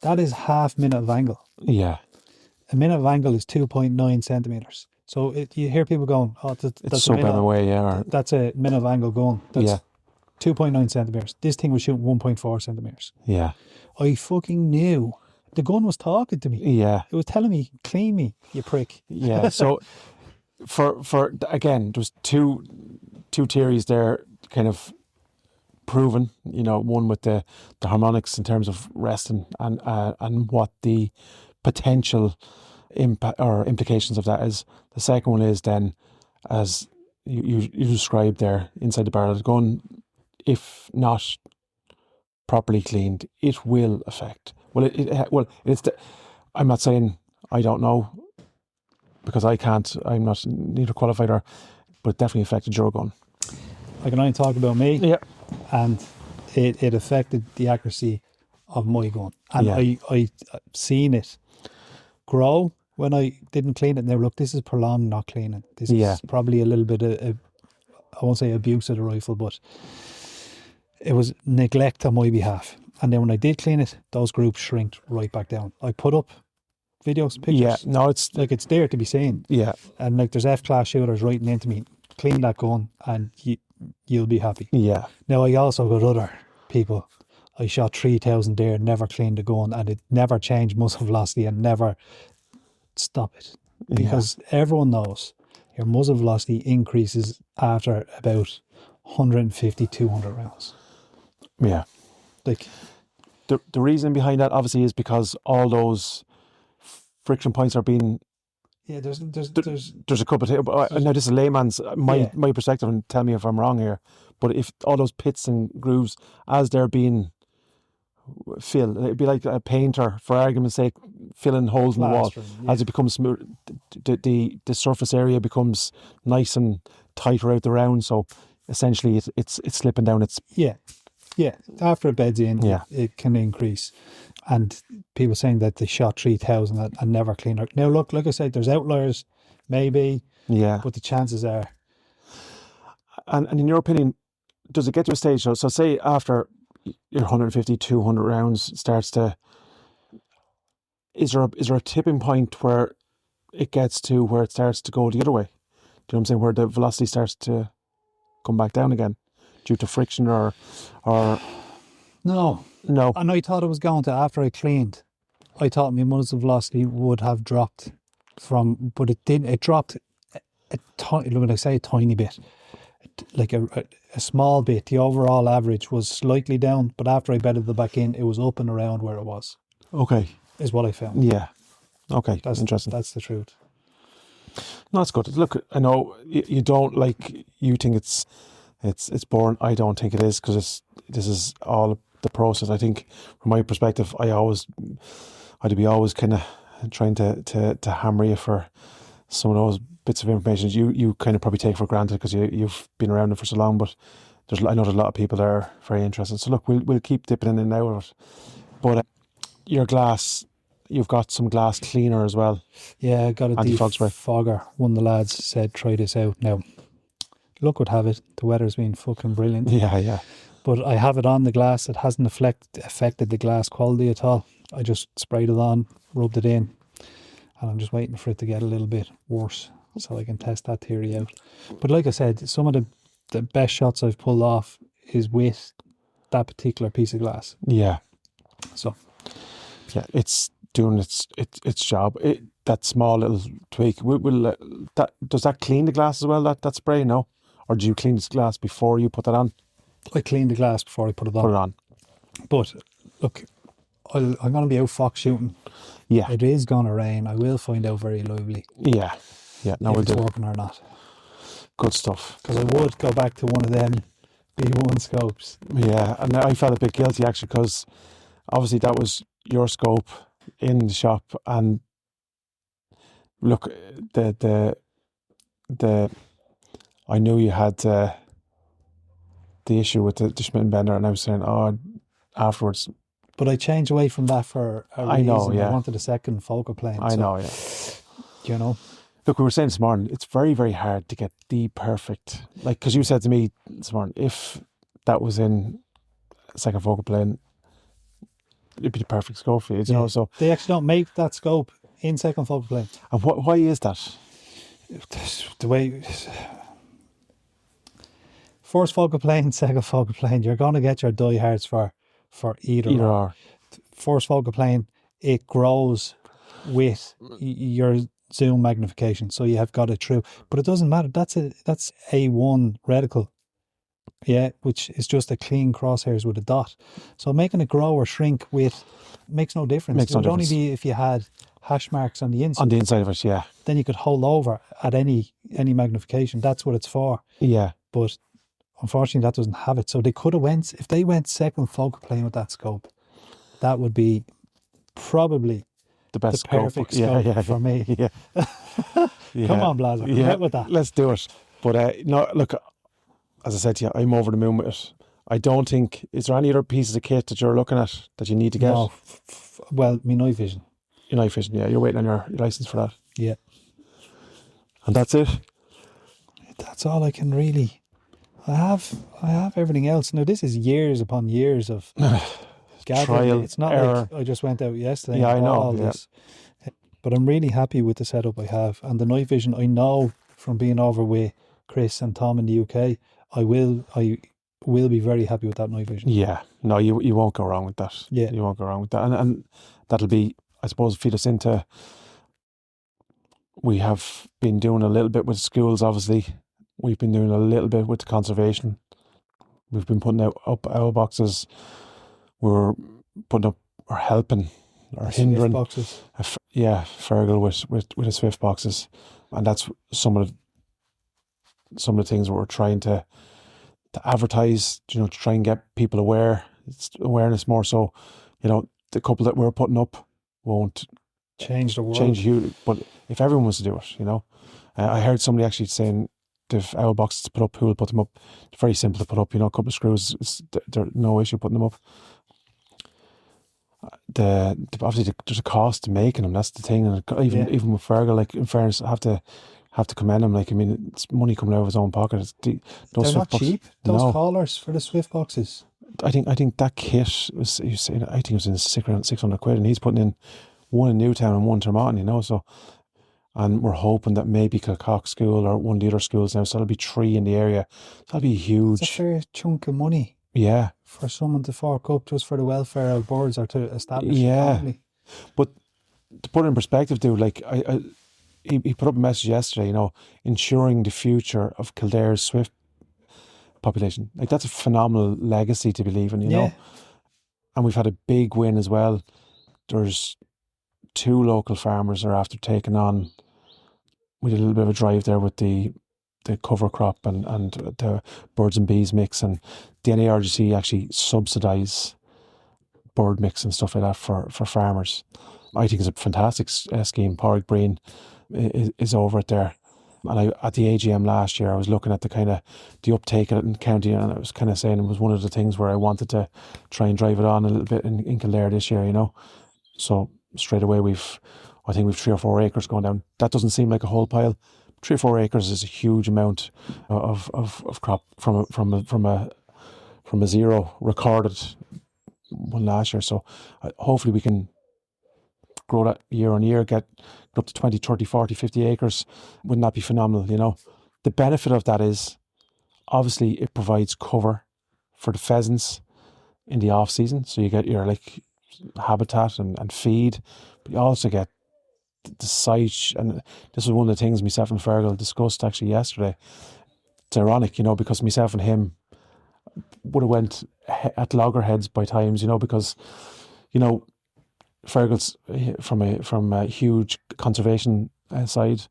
That is half minute of angle. Yeah. A minute of angle is 2.9 centimetres. So you hear people going, oh, that's so bad away, yeah. That's a minute of angle going. That's 2.9 centimetres. This thing was shooting 1.4 centimetres. Yeah. I fucking knew. The gun was talking to me. Yeah. It was telling me, clean me, you prick. Yeah. So for again, there's two theories there kind of proven, one with the harmonics in terms of resting and what the potential impact or implications of that is. The second one is then, as you described there, inside the barrel of the gun, if not properly cleaned, it will affect. I'm not saying I don't know, because I can't. I'm not neither qualified but it definitely affected your gun. I can only talk about me. Yeah. And it affected the accuracy of my gun. And I seen it grow when I didn't clean it. Now, look, this is prolonged not cleaning. This is probably a little bit of, I won't say abuse of the rifle, but it was neglect on my behalf. And then when I did clean it, those groups shrinked right back down. I put up videos, pictures. Yeah, no, it's there to be seen. Yeah. And there's F-class shooters writing into me, clean that gun and you'll be happy. Yeah. Now, I also got other people. I shot 3,000 deer, never cleaned the gun, and it never changed muzzle velocity and never stop it. Because everyone knows your muzzle velocity increases after about 150, 200 rounds. Yeah. Like, the reason behind that obviously is because all those friction points are being. Yeah, there's a couple of things. Now, this is layman's my perspective, and tell me if I'm wrong here. But if all those pits and grooves, as they're being filled, it'd be like a painter, for argument's sake, filling holes in the wall. As it becomes smooth, the surface area becomes nice and tighter out the round. So essentially, it's slipping down. Yeah. After it beds in, it can increase. And people saying that they shot 3,000 and never cleaned out. Now, look, like I said, there's outliers, maybe. Yeah. But the chances are. And in your opinion, does it get to a stage? So say after your 150, 200 rounds starts to. Is there a tipping point where it gets to where it starts to go the other way? Do you know what I'm saying? Where the velocity starts to come back down again due to friction or. No. And I thought it was going to, after I cleaned, I thought my muzzle velocity would have dropped but it didn't. It dropped when I say a tiny bit, like a small bit. The overall average was slightly down, but after I bedded the back in, it was up and around where it was. Okay. Is what I found. Yeah. Okay. That's interesting. That's the truth. No, that's good. Look, I know you don't you think it's boring. I don't think it is, because this is all the process. I think from my perspective, I'd be always kind of trying to hammer you for some of those bits of information you kind of probably take for granted because you've been around it for so long. But I know there's a lot of people that are very interested. So look, we'll keep dipping in and out of it. But your glass, you've got some glass cleaner as well. Yeah, I got a Anti-fog spray. defogger. One of the lads said, try this out. Now, luck would have it, the weather's been fucking brilliant. Yeah. But I have it on the glass. It hasn't affected the glass quality at all. I just sprayed it on, rubbed it in, and I'm just waiting for it to get a little bit worse so I can test that theory out. But like I said, some of the best shots I've pulled off is with that particular piece of glass. Yeah. So, Yeah, it's doing its job. That small little tweak, does that clean the glass as well, that spray, no? Or do you clean this glass before you put that on? I cleaned the glass before I put it on. Put it on. But, look, I'm going to be out fox shooting. Yeah. It is going to rain. I will find out very lively Yeah. No, if we'll it's do. working or not. Good stuff. Because I would go back to one of them B1 scopes. Yeah, and I felt a bit guilty actually because obviously that was your scope in the shop, and look, the I knew you had the issue with the Schmidt and Bender, and I was saying, afterwards. But I changed away from that for a reason. I know, yeah. I wanted a second focal plane. I know, yeah. You know? Look, we were saying this morning, it's very, very hard to get the perfect, like, because you said to me this morning, if that was in second focal plane, it'd be the perfect scope for you, you know, so. They actually don't make that scope in second focal plane. And why is that? The way... First focal plane, second focal plane, you're going to get your diehards for either or. First focal plane, it grows with your zoom magnification, so you have got it through. But it doesn't matter. That's A1 reticle, yeah, which is just a clean crosshairs with a dot. So making it grow or shrink makes no difference. It would only be if you had hash marks on the inside. On the inside of it, yeah. Then you could hold over at any magnification. That's what it's for. Yeah. But unfortunately, that doesn't have it. So they could have if they went second focal plane with that scope, that would be probably the best perfect scope for me. Yeah. Come on, Blazer. Get with that. Let's do it. But no, look, as I said to you, I'm over the moon with it. I don't think, is there any other pieces of kit that you're looking at that you need to get? No. Well, my night vision. Your night vision, yeah. You're waiting on your license for that. Yeah. And that's it? That's all I can really... I have everything else. Now, this is years upon years of gathering. Trial, it's not error. like I just went out yesterday Yeah, and I bought know, all this. But I'm really happy with the setup I have. And the night vision, I know from being over with Chris and Tom in the UK, I will be very happy with that night vision. Yeah. No, you won't go wrong with that. Yeah. You won't go wrong with that. And that'll be, I suppose, feed us into... We have been doing a little bit with schools, obviously. We've been doing a little bit with the conservation. We've been putting up owl boxes. We're putting up or helping or hindering boxes. Fergal with the Swift boxes, and that's some of the things that we're trying to advertise. You know, to try and get people aware. It's awareness more so. You know, the couple that we're putting up won't change the world. Change you, but if everyone was to do it, you know, I heard somebody actually saying, if owl boxes to put up, who will put them up? It's very simple to put up, you know, a couple of screws, there's no issue putting them up. Obviously there's a cost to making them, that's the thing, and even with Fergal, like, in fairness, I have to commend him. Like, I mean, it's money coming out of his own pocket. They're not cheap. Those collars for the Swift boxes. I think that kit was, I think it was in £600, and he's putting in one in Newtown and one in Termonton, you know, so. And we're hoping that maybe Kilcock School or one of the other schools now, so there'll be 3 in the area. That'll be huge. It's a fair chunk of money. Yeah. For someone to fork up just for the welfare of birds or to establish a family. But to put it in perspective, dude, like, he put up a message yesterday, you know, ensuring the future of Kildare's Swift population. Like, that's a phenomenal legacy to believe in, you know. And we've had a big win as well. There's 2 local farmers are after taking on. We did a little bit of a drive there with the cover crop and the birds and bees mix, and the NARGC actually subsidise bird mix and stuff like that for farmers. I think it's a fantastic scheme. Pádraig Breen is over it there. And at the AGM last year, I was looking at the kind of the uptake of it in the county, and I was kind of saying it was one of the things where I wanted to try and drive it on a little bit in Kildare this year, you know. So straight away I think we've 3 or 4 acres going down. That doesn't seem like a whole pile. 3 or 4 acres is a huge amount of crop from a zero recorded one last year. So hopefully we can grow that year on year, get up to 20, 30, 40, 50 acres. Wouldn't that be phenomenal, you know? The benefit of that is obviously it provides cover for the pheasants in the off season. So you get your like habitat and feed, but you also get the site. And this was one of the things myself and Fergal discussed actually yesterday. It's ironic, you know, because myself and him would have went at loggerheads by times, you know, because, you know, Fergal's from a huge conservation side.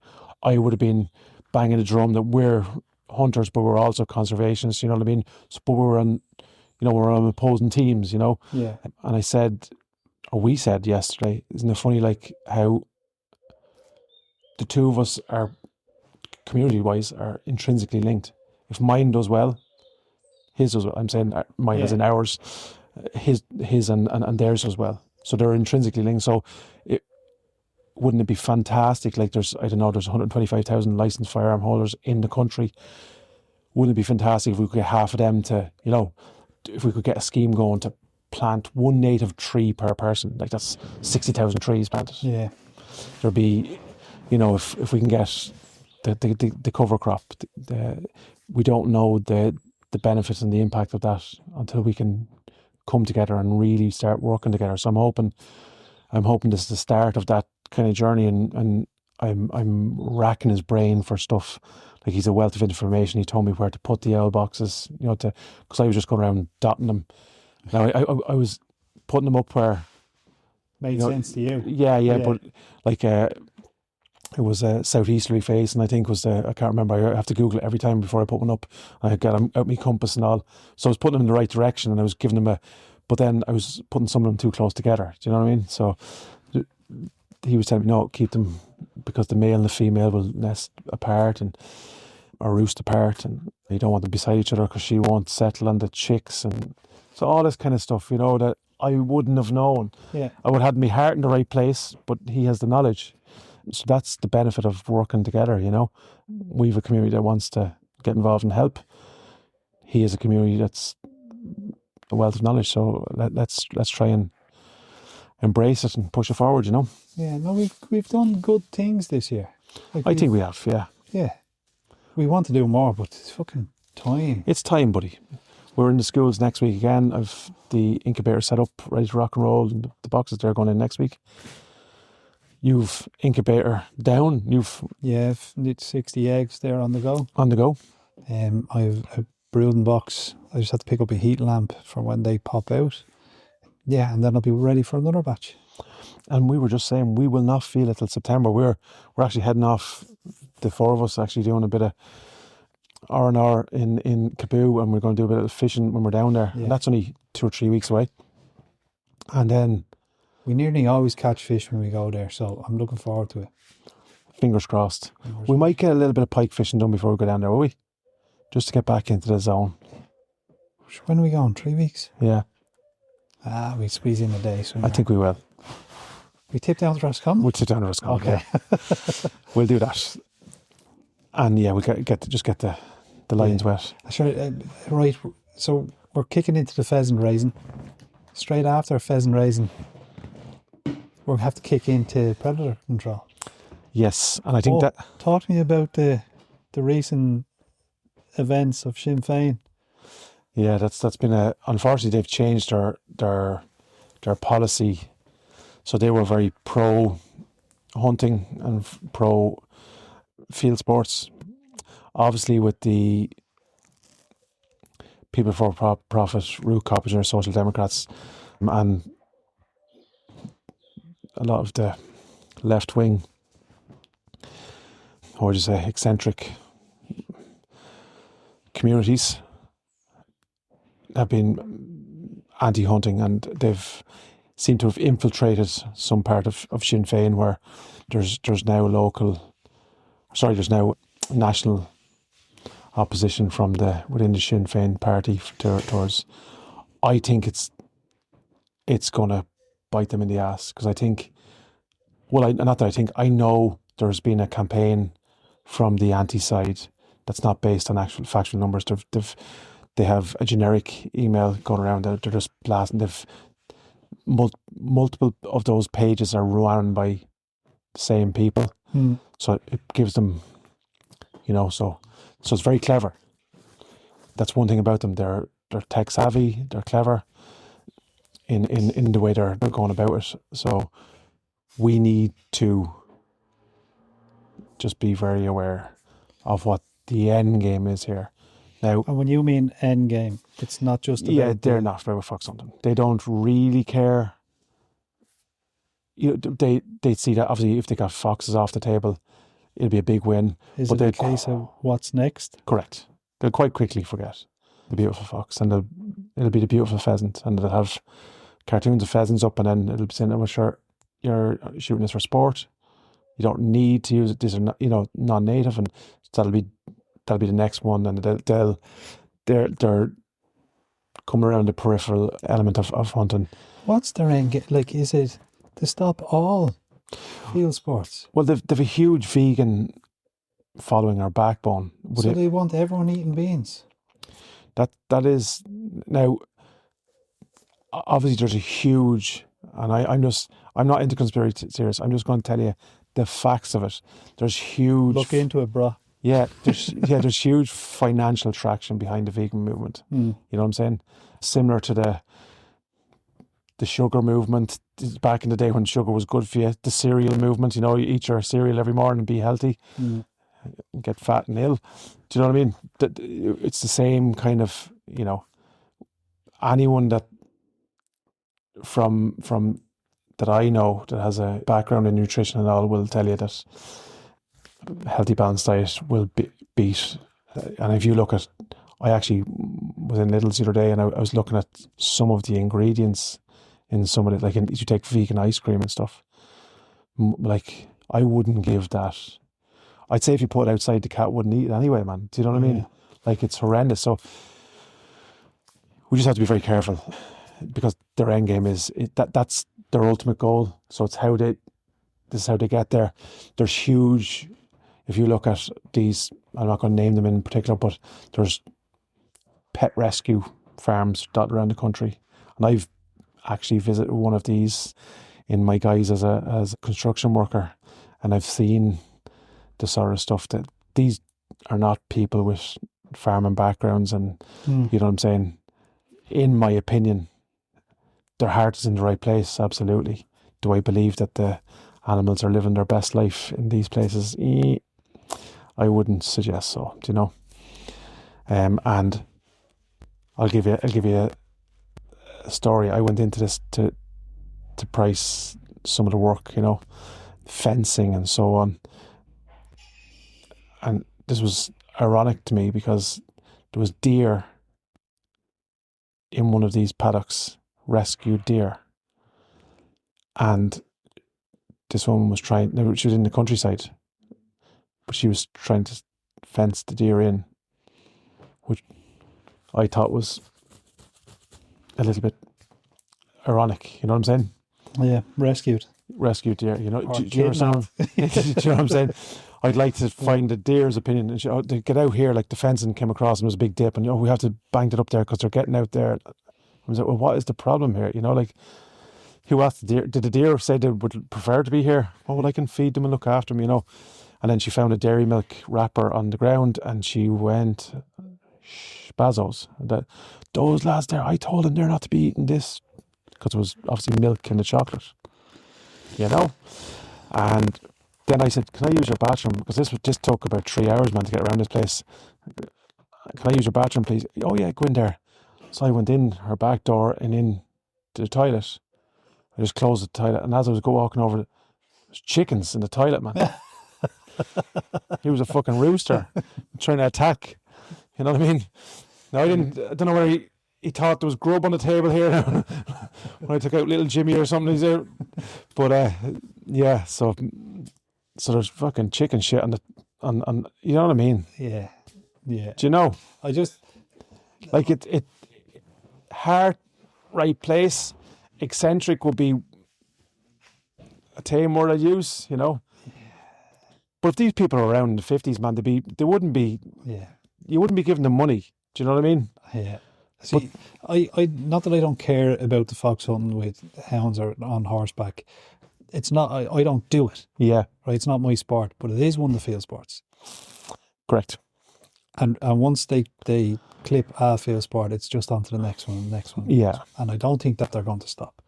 I would have been banging the drum that we're hunters, but we're also conservationists. You know what I mean? So, but we're on opposing teams. You know. Yeah. And I said, or we said yesterday, isn't it funny? Like how the two of us are community-wise are intrinsically linked. If mine does well, his does well. I'm saying mine as in ours, his and theirs as well. So they're intrinsically linked. So wouldn't it be fantastic? Like there's 125,000 licensed firearm holders in the country. Wouldn't it be fantastic if we could get half of them to, you know, if we could get a scheme going to plant one native tree per person? Like that's 60,000 trees planted. Yeah. There'd be, you know, if we can get the cover crop, we don't know the benefits and the impact of that until we can come together and really start working together. So I'm hoping this is the start of that kind of journey, and I'm racking his brain for stuff. Like he's a wealth of information. He told me where to put the owl boxes, you know, because I was just going around dotting them. Now I was putting them up where made sense to you. Yeah, but like it was a southeasterly face, and I think was I can't remember. I have to Google it every time before I put one up. I get out my compass and all, so I was putting them in the right direction, and I was giving them but then I was putting some of them too close together. Do you know what I mean? So he was telling me, no, keep them, because the male and the female will nest apart or roost apart, and you don't want them beside each other because she won't settle on the chicks, and so all this kind of stuff, you know, that I wouldn't have known. Yeah. I would have had my heart in the right place, but he has the knowledge. So that's the benefit of working together, you know. We have a community that wants to get involved and help. He has a community that's a wealth of knowledge. So let's try and embrace it and push it forward, you know. Yeah, no, we've done good things this year. Like I think we have, yeah. Yeah. We want to do more, but it's fucking time. It's time, buddy. We're in the schools next week again. I've the incubator set up, ready to rock and roll, and the boxes they're going in next week. You've incubator down. I've 60 eggs there on the go. On the go. I've a brooding box. I just have to pick up a heat lamp for when they pop out. Yeah, and then I'll be ready for another batch. And we were just saying we will not feel it till September. We're actually heading off, the 4 of us actually doing a bit of R&R in Caboo, and we're going to do a bit of fishing when we're down there. Yeah. And that's only 2 or 3 weeks away. And then we nearly always catch fish when we go there, so I'm looking forward to it. Fingers crossed. We might get a little bit of pike fishing done before we go down there, will we? Just to get back into the zone. When are we going? 3 weeks? Yeah. We squeeze in a day. So I think we will. We tip down to Roscommon? We'll tip down to Roscommon, okay. Yeah. We'll do that. And yeah, we'll get the lines wet. Sure, right, so we're kicking into the pheasant raising. Straight after pheasant raising, we'll have to kick into predator control. Yes, and I think that... Talk to me about the recent events of Sinn Féin. Yeah, that's been unfortunately they've changed their policy. So they were very pro hunting and pro field sports. Obviously with the People for Profit, Root Coppinger, Social Democrats, and a lot of the left wing, or just say eccentric communities have been anti-hunting, and they've seemed to have infiltrated some part of Sinn Féin, where there's now there's now national opposition from within the Sinn Féin party towards. I think it's gonna bite them in the ass, because I think, I know there's been a campaign from the anti-side that's not based on actual factual numbers. They have a generic email going around that they're just blasting. They've multiple of those pages are run by the same people, so it gives them, so it's very clever. That's one thing about them. They're tech savvy. They're clever in the way they're going about it. So we need to just be very aware of what the end game is here. Now, And when you mean end game, it's not just about they're not very fuck something. They don't really care. They'd see that obviously if they got Foxes off the table, it'll be a big win. Is but it a case of what's next? Correct. They'll quite quickly forget the beautiful fox, and it'll be the beautiful pheasant, and they'll have cartoons of pheasants up, and then it'll be saying, "Oh, sure, you're shooting this for sport. You don't need to use it. These are not, non-native," and that'll be the next one, and they're coming around the peripheral element of hunting. What's their end game? Like, is it to stop all field sports? Well, they've a huge vegan following our backbone. So they want everyone eating beans. That is now. Obviously, there's a huge, and I'm not into conspiracy theories. I'm just going to tell you the facts of it. There's huge. Look into it, bro. Yeah, there's huge financial traction behind the vegan movement. You know what I'm saying? Similar to the sugar movement back in the day when sugar was good for you. The cereal movement, you eat your cereal every morning and be healthy, get fat and ill. Do you know what I mean? It's the same kind of, anyone that from that I know that has a background in nutrition and all will tell you that healthy balanced diet will beat. And if you look at, I actually was in Lidl's the other day and I was looking at some of the ingredients in some of it, like if you take vegan ice cream and stuff, like I wouldn't give that. I'd say if you put it outside, the cat wouldn't eat it anyway, man. Do you know what I mean? Like it's horrendous. So we just have to be very careful, because their end game that's their ultimate goal. So it's this is how they get there. There's huge, if you look at these, I'm not going to name them in particular, but there's pet rescue farms dotted around the country. And I've actually visited one of these in my guise as a construction worker. And I've seen the sort of stuff that these are not people with farming backgrounds. And you know what I'm saying? In my opinion, their heart is in the right place, absolutely. Do I believe that the animals are living their best life in these places? I wouldn't suggest so, do you know? And I'll give you a story. I went into this to price some of the work, fencing and so on. And this was ironic to me because there was deer in one of these paddocks, rescued deer. And this woman was she was in the countryside, but she was trying to fence the deer in, which I thought was a little bit ironic, you know what I'm saying? Yeah, rescued deer, do you understand? Do you know what I'm saying? I'd like to find the deer's opinion. And they get out here, like the fencing came across and there was a big dip, and we have to bang it up there because they're getting out there. I was like, well, what is the problem here? Who asked the deer? Did the deer say they would prefer to be here? Oh, well, I can feed them and look after them, And then she found a dairy milk wrapper on the ground, and she went, Bazos, that those lads there, I told them they're not to be eating this, because it was obviously milk in the chocolate, And then I said, can I use your bathroom? Because this took about 3 hours, man, to get around this place. Can I use your bathroom, please? Oh yeah, go in there. So I went in her back door and in to the toilet. I just closed the toilet, and as I was walking over, there's chickens in the toilet, man. He was a fucking rooster trying to attack. You know what I mean? Now I don't know whether he thought there was grub on the table here when I took out little Jimmy or something. He's there, but yeah. So there's fucking chicken shit on you know what I mean? Yeah. Do you know? I just like it. Heart, right place. Eccentric would be a tame word I'd use, you know. But if these people are around in the 50s, man, they wouldn't be, Yeah. you wouldn't be giving them money. Do you know what I mean? Yeah. See, I not that I don't care about the fox hunting with hounds or on horseback. It's not, I don't do it, Yeah, right? It's not my sport, but it is one of the field sports. correct. And once they clip a field sport, it's just on to the next one and the next one. Yeah. And I don't think that they're going to stop.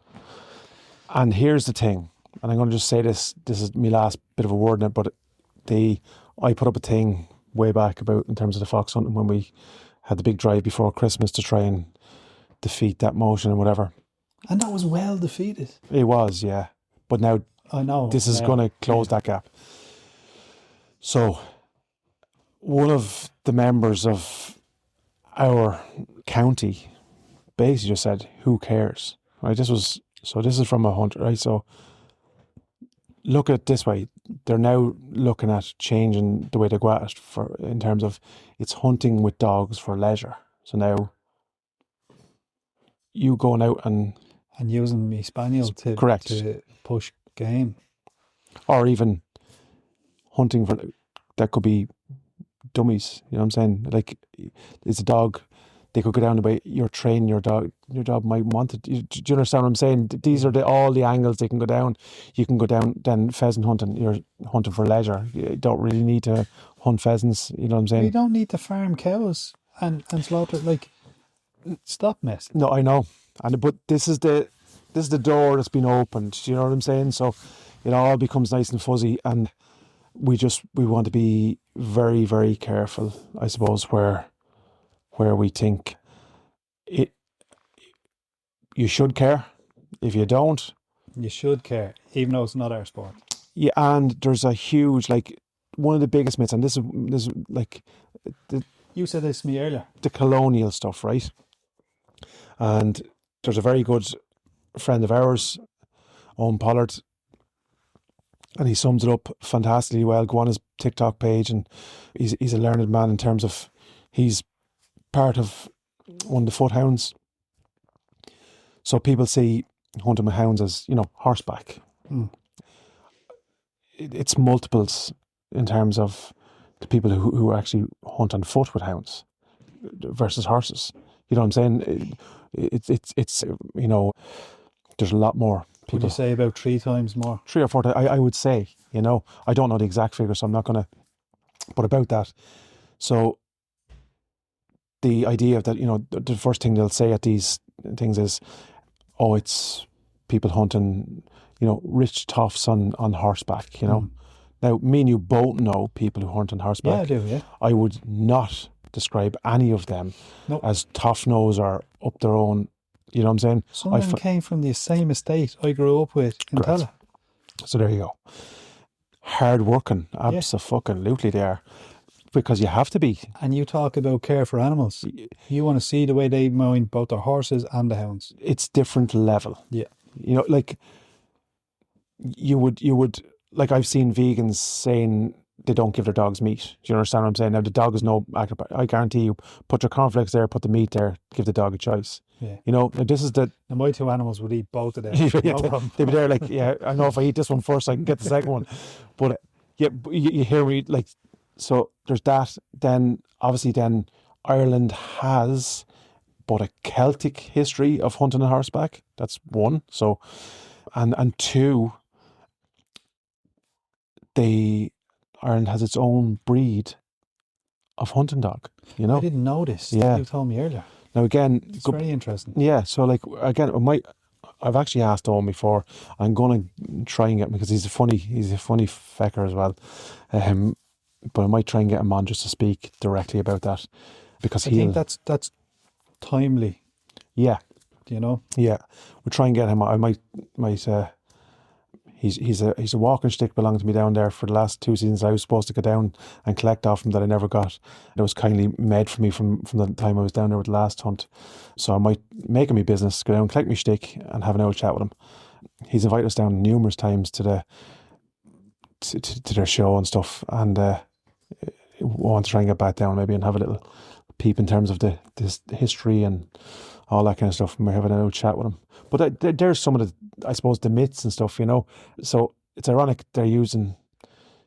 And here's the thing, and I'm going to just say this is my last bit of a word in it, but I put up a thing way back about in terms of the fox hunting when we had the big drive before Christmas to try and defeat that motion and whatever. And that was well defeated. It was, yeah. But now I know. this is going to close that gap. So one of the members of our county basically just said, "Who cares?" Right? This is from a hunter, right? So look at it this way: they're now looking at changing the way they go at it in terms of it's hunting with dogs for leisure. So now you going out and using me spaniel correct to push game, or even hunting for that could be dummies. You know what I'm saying? Like it's a dog. They could go down the way you're training your dog. Your dog might want it. Do you understand what I'm saying? These are all the angles they can go down. You can go down then pheasant hunting. You're hunting for leisure. You don't really need to hunt pheasants. You know what I'm saying? You don't need to farm cows and slaughter. Like, stop messing. No, I know. But this is the door that's been opened. Do you know what I'm saying? So it all becomes nice and fuzzy, and we want to be very, very careful, I suppose, where we think it. You should care. If you don't, You should care, even though it's not our sport. yeah. And there's a huge, like, one of the biggest myths, and this is like You said this to me earlier. the colonial stuff, right? And there's a very good friend of ours, Owen Pollard, and he sums it up fantastically well. Go on his TikTok page, and he's a learned man in terms of he's part of one of the foot hounds. So people see hunting with hounds as, horseback. It's multiples in terms of the people who actually hunt on foot with hounds versus horses. You know what I'm saying? It's there's a lot more people. Would you say about 3 times more? 3 or 4 times, I would say, I don't know the exact figure, so I'm not going to, but about that. So the idea of that, the first thing they'll say at these things is, oh, it's people hunting, rich toffs on horseback, Now, me and you both know people who hunt on horseback. Yeah, I do, yeah. I would not describe any of them as tough nose or up their own, you know what I'm saying? Some of them came from the same estate I grew up with in Tella. So there you go. Hard working, absolutely they are. Because you have to be. And you talk about care for animals. You want to see the way they mind both their horses and the hounds. It's different level. Yeah. Like you would like I've seen vegans saying they don't give their dogs meat. Do you understand what I'm saying? Now the dog is no acrobat. I guarantee you, put your cornflakes there, put the meat there, give the dog a choice. Yeah. This is the. And my 2 animals would eat both of them. No problem. They'd be there like, yeah, I know if I eat this one first, I can get the second one. But yeah, you hear me like. So there's that. Then obviously, Ireland has but a Celtic history of hunting on horseback. That's one. So, and two, Ireland has its own breed of hunting dog. I didn't know this. Yeah. You told me earlier. Now again, it's very interesting. Yeah. So like again, I've actually asked Owen before. I'm gonna try and get him because he's a funny fecker as well. But I might try and get him on just to speak directly about that because I think that's timely. Yeah. Yeah, we'll try and get him. I might. He's a walking stick belonging to me down there for the last 2 seasons. I was supposed to go down and collect off him that I never got. It was kindly made for me from the time I was down there with the last hunt. So I might make it my business, go down, collect my stick, and have an old chat with him. He's invited us down numerous times to their show and stuff, and want to try and get back down maybe and have a little peep in terms of this history and all that kind of stuff. And we're having an old chat with him. But there's some of the I suppose the mitts and stuff, you know. So it's ironic they're using,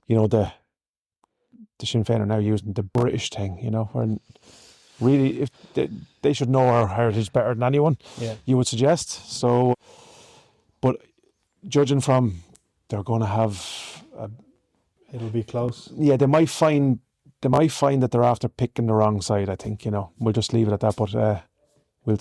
you know, the Sinn Féin are now using the British thing, you know, when really if they should know our heritage better than anyone, Yeah. you would suggest. So, but judging from, they're going to have, It'll be close. yeah, they might find that they're after picking the wrong side. I think, you know, we'll just leave it at that. But we'll.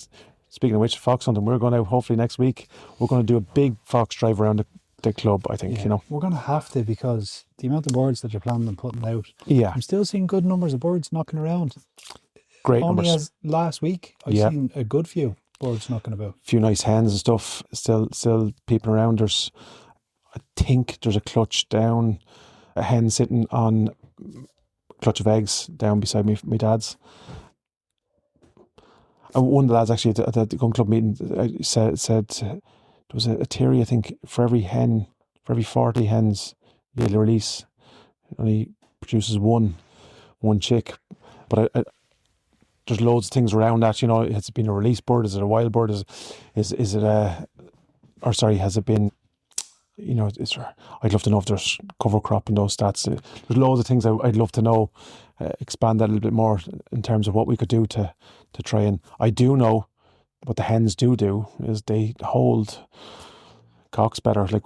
Speaking of which, fox hunting, we're going to hopefully next week. We're going to do a big fox drive around the club. I think, you know. We're going to have to, because the amount of birds that you're planning on putting out. Yeah, I'm still seeing good numbers of birds knocking around. great Only numbers. as last week, I've seen a good few birds knocking about. A few nice hens and stuff still peeping around. I think there's a clutch down, a hen sitting on a clutch of eggs down beside me, my dad's. And one of the lads actually at the gun club meeting said there was a theory, I think, for every 40 hens you'll release, it only produces one chick. But there's loads of things around that, you know. Has it been a release bird? Is it a wild bird? Is it has it been, you know, I'd love to know if there's cover crop in those stats. There's loads of things I'd love to know, expand that a little bit more in terms of what we could do to try. And I do know what the hens do is they hold cocks better. Like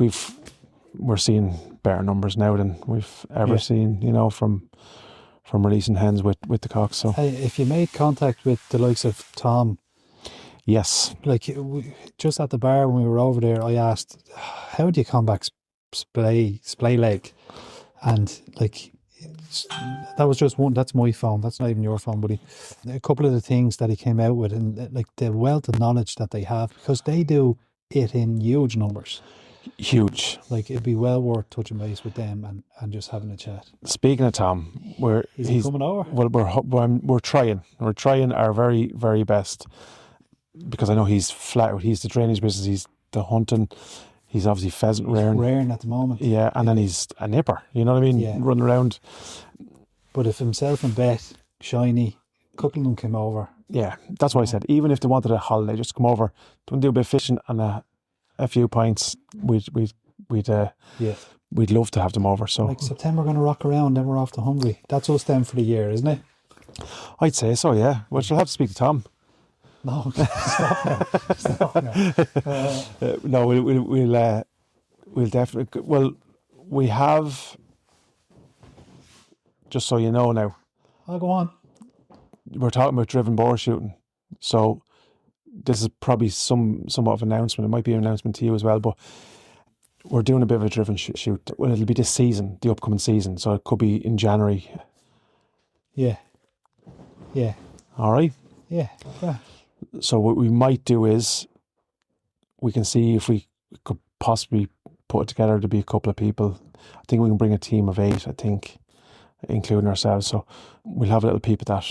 we're seeing better numbers now than we've ever seen, you know, from releasing hens with the cocks. So Hey, if you made contact with the likes of Tom, yes, like just at the bar when we were over there, I asked, how do you combat splay leg? And like, that was just one. That's my phone. That's not even your phone, buddy. A couple of the things that he came out with, and like the wealth of knowledge that they have, because they do it in huge numbers. huge. Like, it'd be well worth touching base with them and just having a chat. Speaking of Tom, He's coming over. Well, we're trying. We're trying our very, very best, because I know he's flat out. He's the drainage business. He's the hunting. He's obviously pheasant rearing. At the moment. Yeah, and then he's a nipper. You know what I mean? Yeah. Running around. But if himself and Beth, Shiny, a couple of them came over. Yeah, that's what I said. Even if they wanted a holiday, just come over, do a bit of fishing and a few pints. We'd love to have them over. So Like September, going to rock around, then we're off to Hungary. That's us then for the year, isn't it? I'd say so. Yeah. Well, you'll have to speak to Tom. No, stop now. Stop now. No, we'll definitely. Well, we have. Just so you know now, I'll go on. we're talking about driven boar shooting. So this is probably somewhat of an announcement. It might be an announcement to you as well, but we're doing a bit of a driven shoot. Well, it'll be this season, the upcoming season. So it could be in January. Yeah. Yeah. All right. Yeah. Yeah. So what we might do is we can see if we could possibly put it together to be a couple of people. I think we can bring a team of 8, I think, including ourselves. So we'll have a little peep at that.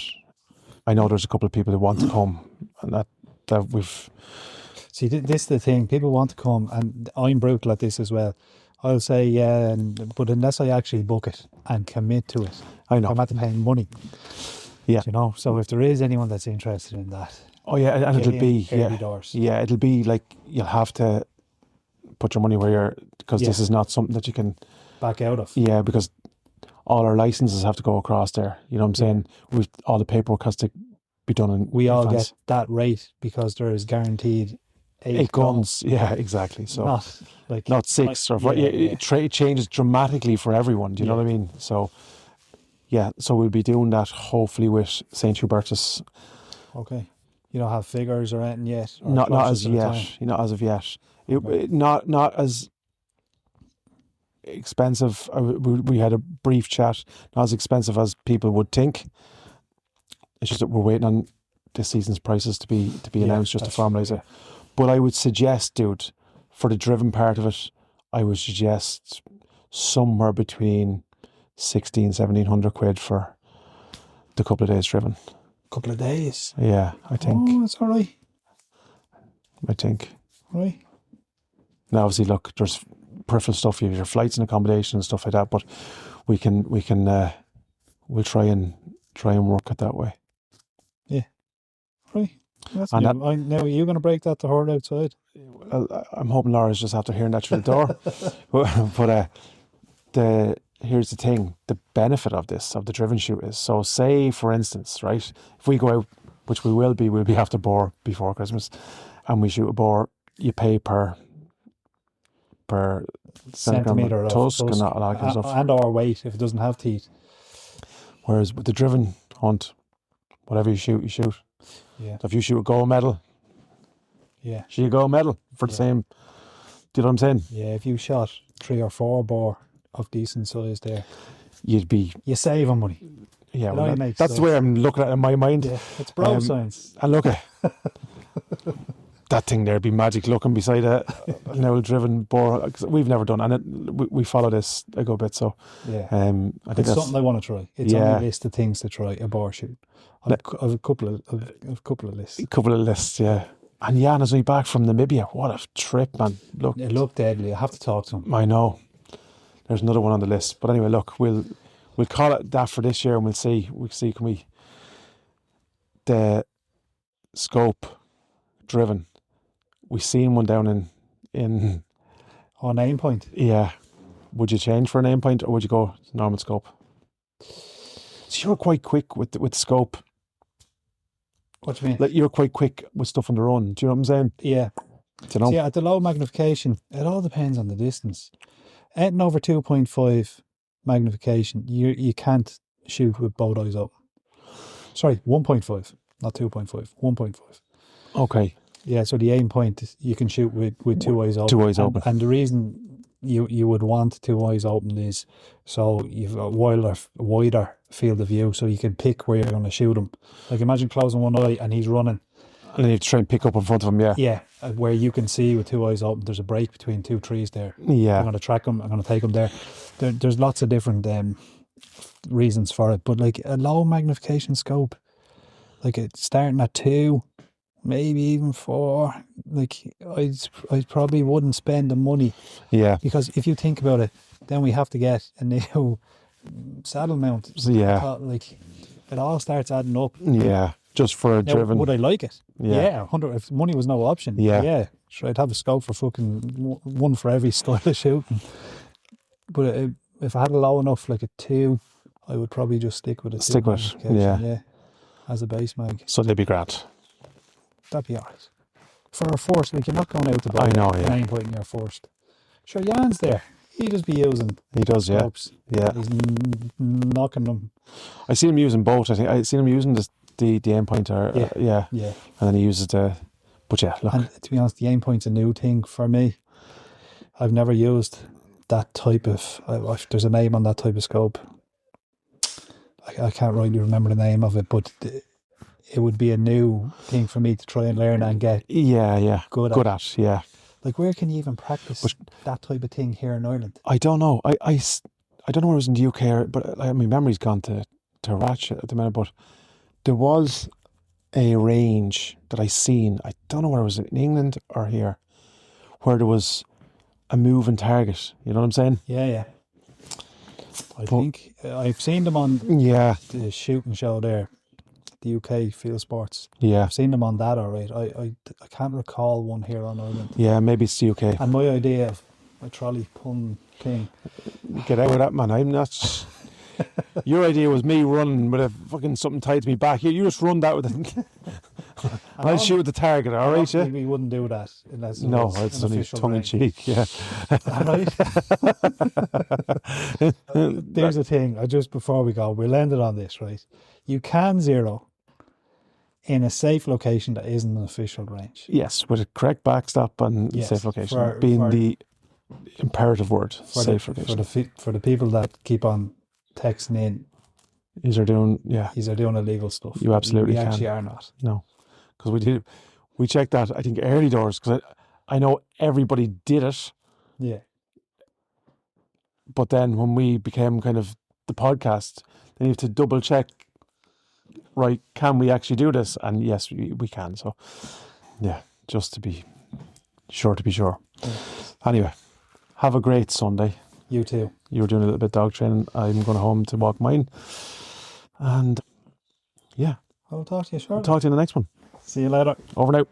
I know there's a couple of people that want to come, and that we've... See, this is the thing. People want to come, and I'm brutal at this as well. I'll say, yeah, but unless I actually book it and commit to it, I know. I'm at to paying money. Yeah. You know, so if there is anyone that's interested in that, Oh yeah, and get it'll in be early doors. Yeah, it'll be like you'll have to put your money where you're, because this is not something that you can Back out of. Yeah, because all our licenses have to go across there. You know what I'm saying? With all the paperwork has to be done in We all advance. get that rate because there is guaranteed 8 guns. Yeah, exactly. So not 6 or yeah. It changes dramatically for everyone. Do you know what I mean? So yeah, so we'll be doing that hopefully with St. Hubertus. Okay. You don't have figures or anything yet? Or Not closest as to the yet. time? Not as of yet. Okay. Not as expensive. We had a brief chat. Not as expensive as people would think. It's just that we're waiting on this season's prices to be announced just to formalise it. But I would suggest, dude, for the driven part of it, I would suggest somewhere between 1,600-1,700 quid for the couple of days driven. Couple of days. Yeah, I think. Oh, that's all right. I think. Right. Now, obviously, look, there's peripheral stuff. You have your flights and accommodation and stuff like that. But we'll try and work it that way. Yeah. Right. That's And new. Now, are you going to break that to herd outside? I'm hoping Laura's just after hearing that through the door. But here's the thing: the benefit of the driven shoot is, so say for instance, right, if we go out, which we'll be after boar before Christmas, and we shoot a boar, you pay per centimetre of tusk and all that kind of stuff. And or weight if it doesn't have teeth. Whereas with the driven hunt, whatever you shoot, you shoot. Yeah. So if you shoot a gold medal, Yeah. shoot a gold medal for the same. Do you know what I'm saying? Yeah, if you shot 3 or 4 boar of decent size there, You'd be. you save on money. Yeah, It well, only makes that's the sense. way I'm looking at it in my mind. Yeah, it's bro science. And look at that thing there'd be magic looking beside an old driven boar. 'Cause we've never done, and we follow this a good bit. So Yeah. I think It's that's something I want to try. It's on Yeah. my list of things to try, a boar shoot. I've a couple of lists. a couple of lists. Yeah, and Jan is back from Namibia. What a trip, man! Look, It looked deadly. I have to talk to him. I know there's another one on the list, but anyway, look, we'll call it that for this year, and we'll see. Can we the scope driven? We seen one down in On aim point. yeah. Would you change for an aim point, or would you go normal scope? So you're quite quick with scope. What do you mean? Like you're quite quick with stuff on the run. Do you know what I'm saying? Yeah. Do you know? So yeah, at the low magnification, it all depends on the distance. Anything over 2.5 magnification, you can't shoot with both eyes open. Sorry, 1.5, not 2.5, 1.5. Okay. Yeah, so the aim point is you can shoot with 2 eyes open. 2 eyes open. And the reason you would want 2 eyes open is so you've a wider field of view, so you can pick where you're going to shoot him. Like imagine closing one eye and he's running. And then you have to try and pick up in front of him. Yeah. Yeah, where you can see with 2 eyes open, there's a break between 2 trees there. I'm Yeah. going to track him. I'm going to take him there. There's lots of different reasons for it, but like a low magnification scope, like it's starting at 2, maybe even 4. Like I probably wouldn't spend the money, Yeah. because if you think about it, then we have to get a new saddle mount. So, yeah. Like it all starts adding up. Yeah. Just for a Now, driven. would I like it? Yeah. Yeah, 100. If money was no option, Yeah. sure, I'd have a scope for fucking one for every style of shooting. But if I had a low enough, like a 2, I would probably just stick with a 2 Stick with it, magnification, yeah. as a base mag. So they'd be grand. That'd be alright. For a first, like you're not going out to buy I know, yeah. 9 point in your first. Sure, Jan's there. He just be using He does, yeah. scopes. Yeah. He's knocking them. I seen him using both. I think I seen him using the aim pointer. Yeah. And then he uses the. But yeah, look. And to be honest, the aim point's a new thing for me. I've never used that type of. There's a name on that type of scope. I can't really remember the name of it, but it would be a new thing for me to try and learn and get Yeah. good at. Yeah. Like, where can you even practice that type of thing here in Ireland? I don't know. I don't know where it was in the UK, but my memory's gone to ratchet at the minute. But there was a range that I seen. I don't know where it was, in England or here, where there was a moving target. You know what I'm saying? Yeah. I think I've seen them on Yeah. the shooting show there, the UK Field Sports. Yeah. I've seen them on that, all right. I can't recall one here on Ireland. Yeah. Maybe it's the UK. And my idea of a trolley pun thing. Get out of that, man. I'm not. Your idea was me running with a fucking something tied to me back. You just run that with it. I'll shoot at the target, all right, yeah? We wouldn't do that unless it No, was it's an only official tongue in range. cheek, yeah. All right. There's the thing. Just before we go, we'll end it on this, right? You can zero in a safe location that isn't an official range. Yes, with a correct backstop and Yes, safe location for being the imperative word. Safe location. For the people that keep on texting in, These are doing, yeah, these are doing illegal stuff. You absolutely we can. actually are not. no, because we checked that. I think early doors because I know everybody did it, Yeah. but then when we became kind of the podcast, then you have to double check. Right, can we actually do this? And yes, we can. So, yeah, just to be sure. Yeah. Anyway, have a great Sunday. You too. You were doing a little bit of dog training. I'm going home to walk mine. And yeah, I'll talk to you shortly. talk to you in the next one. See you later. Over and out.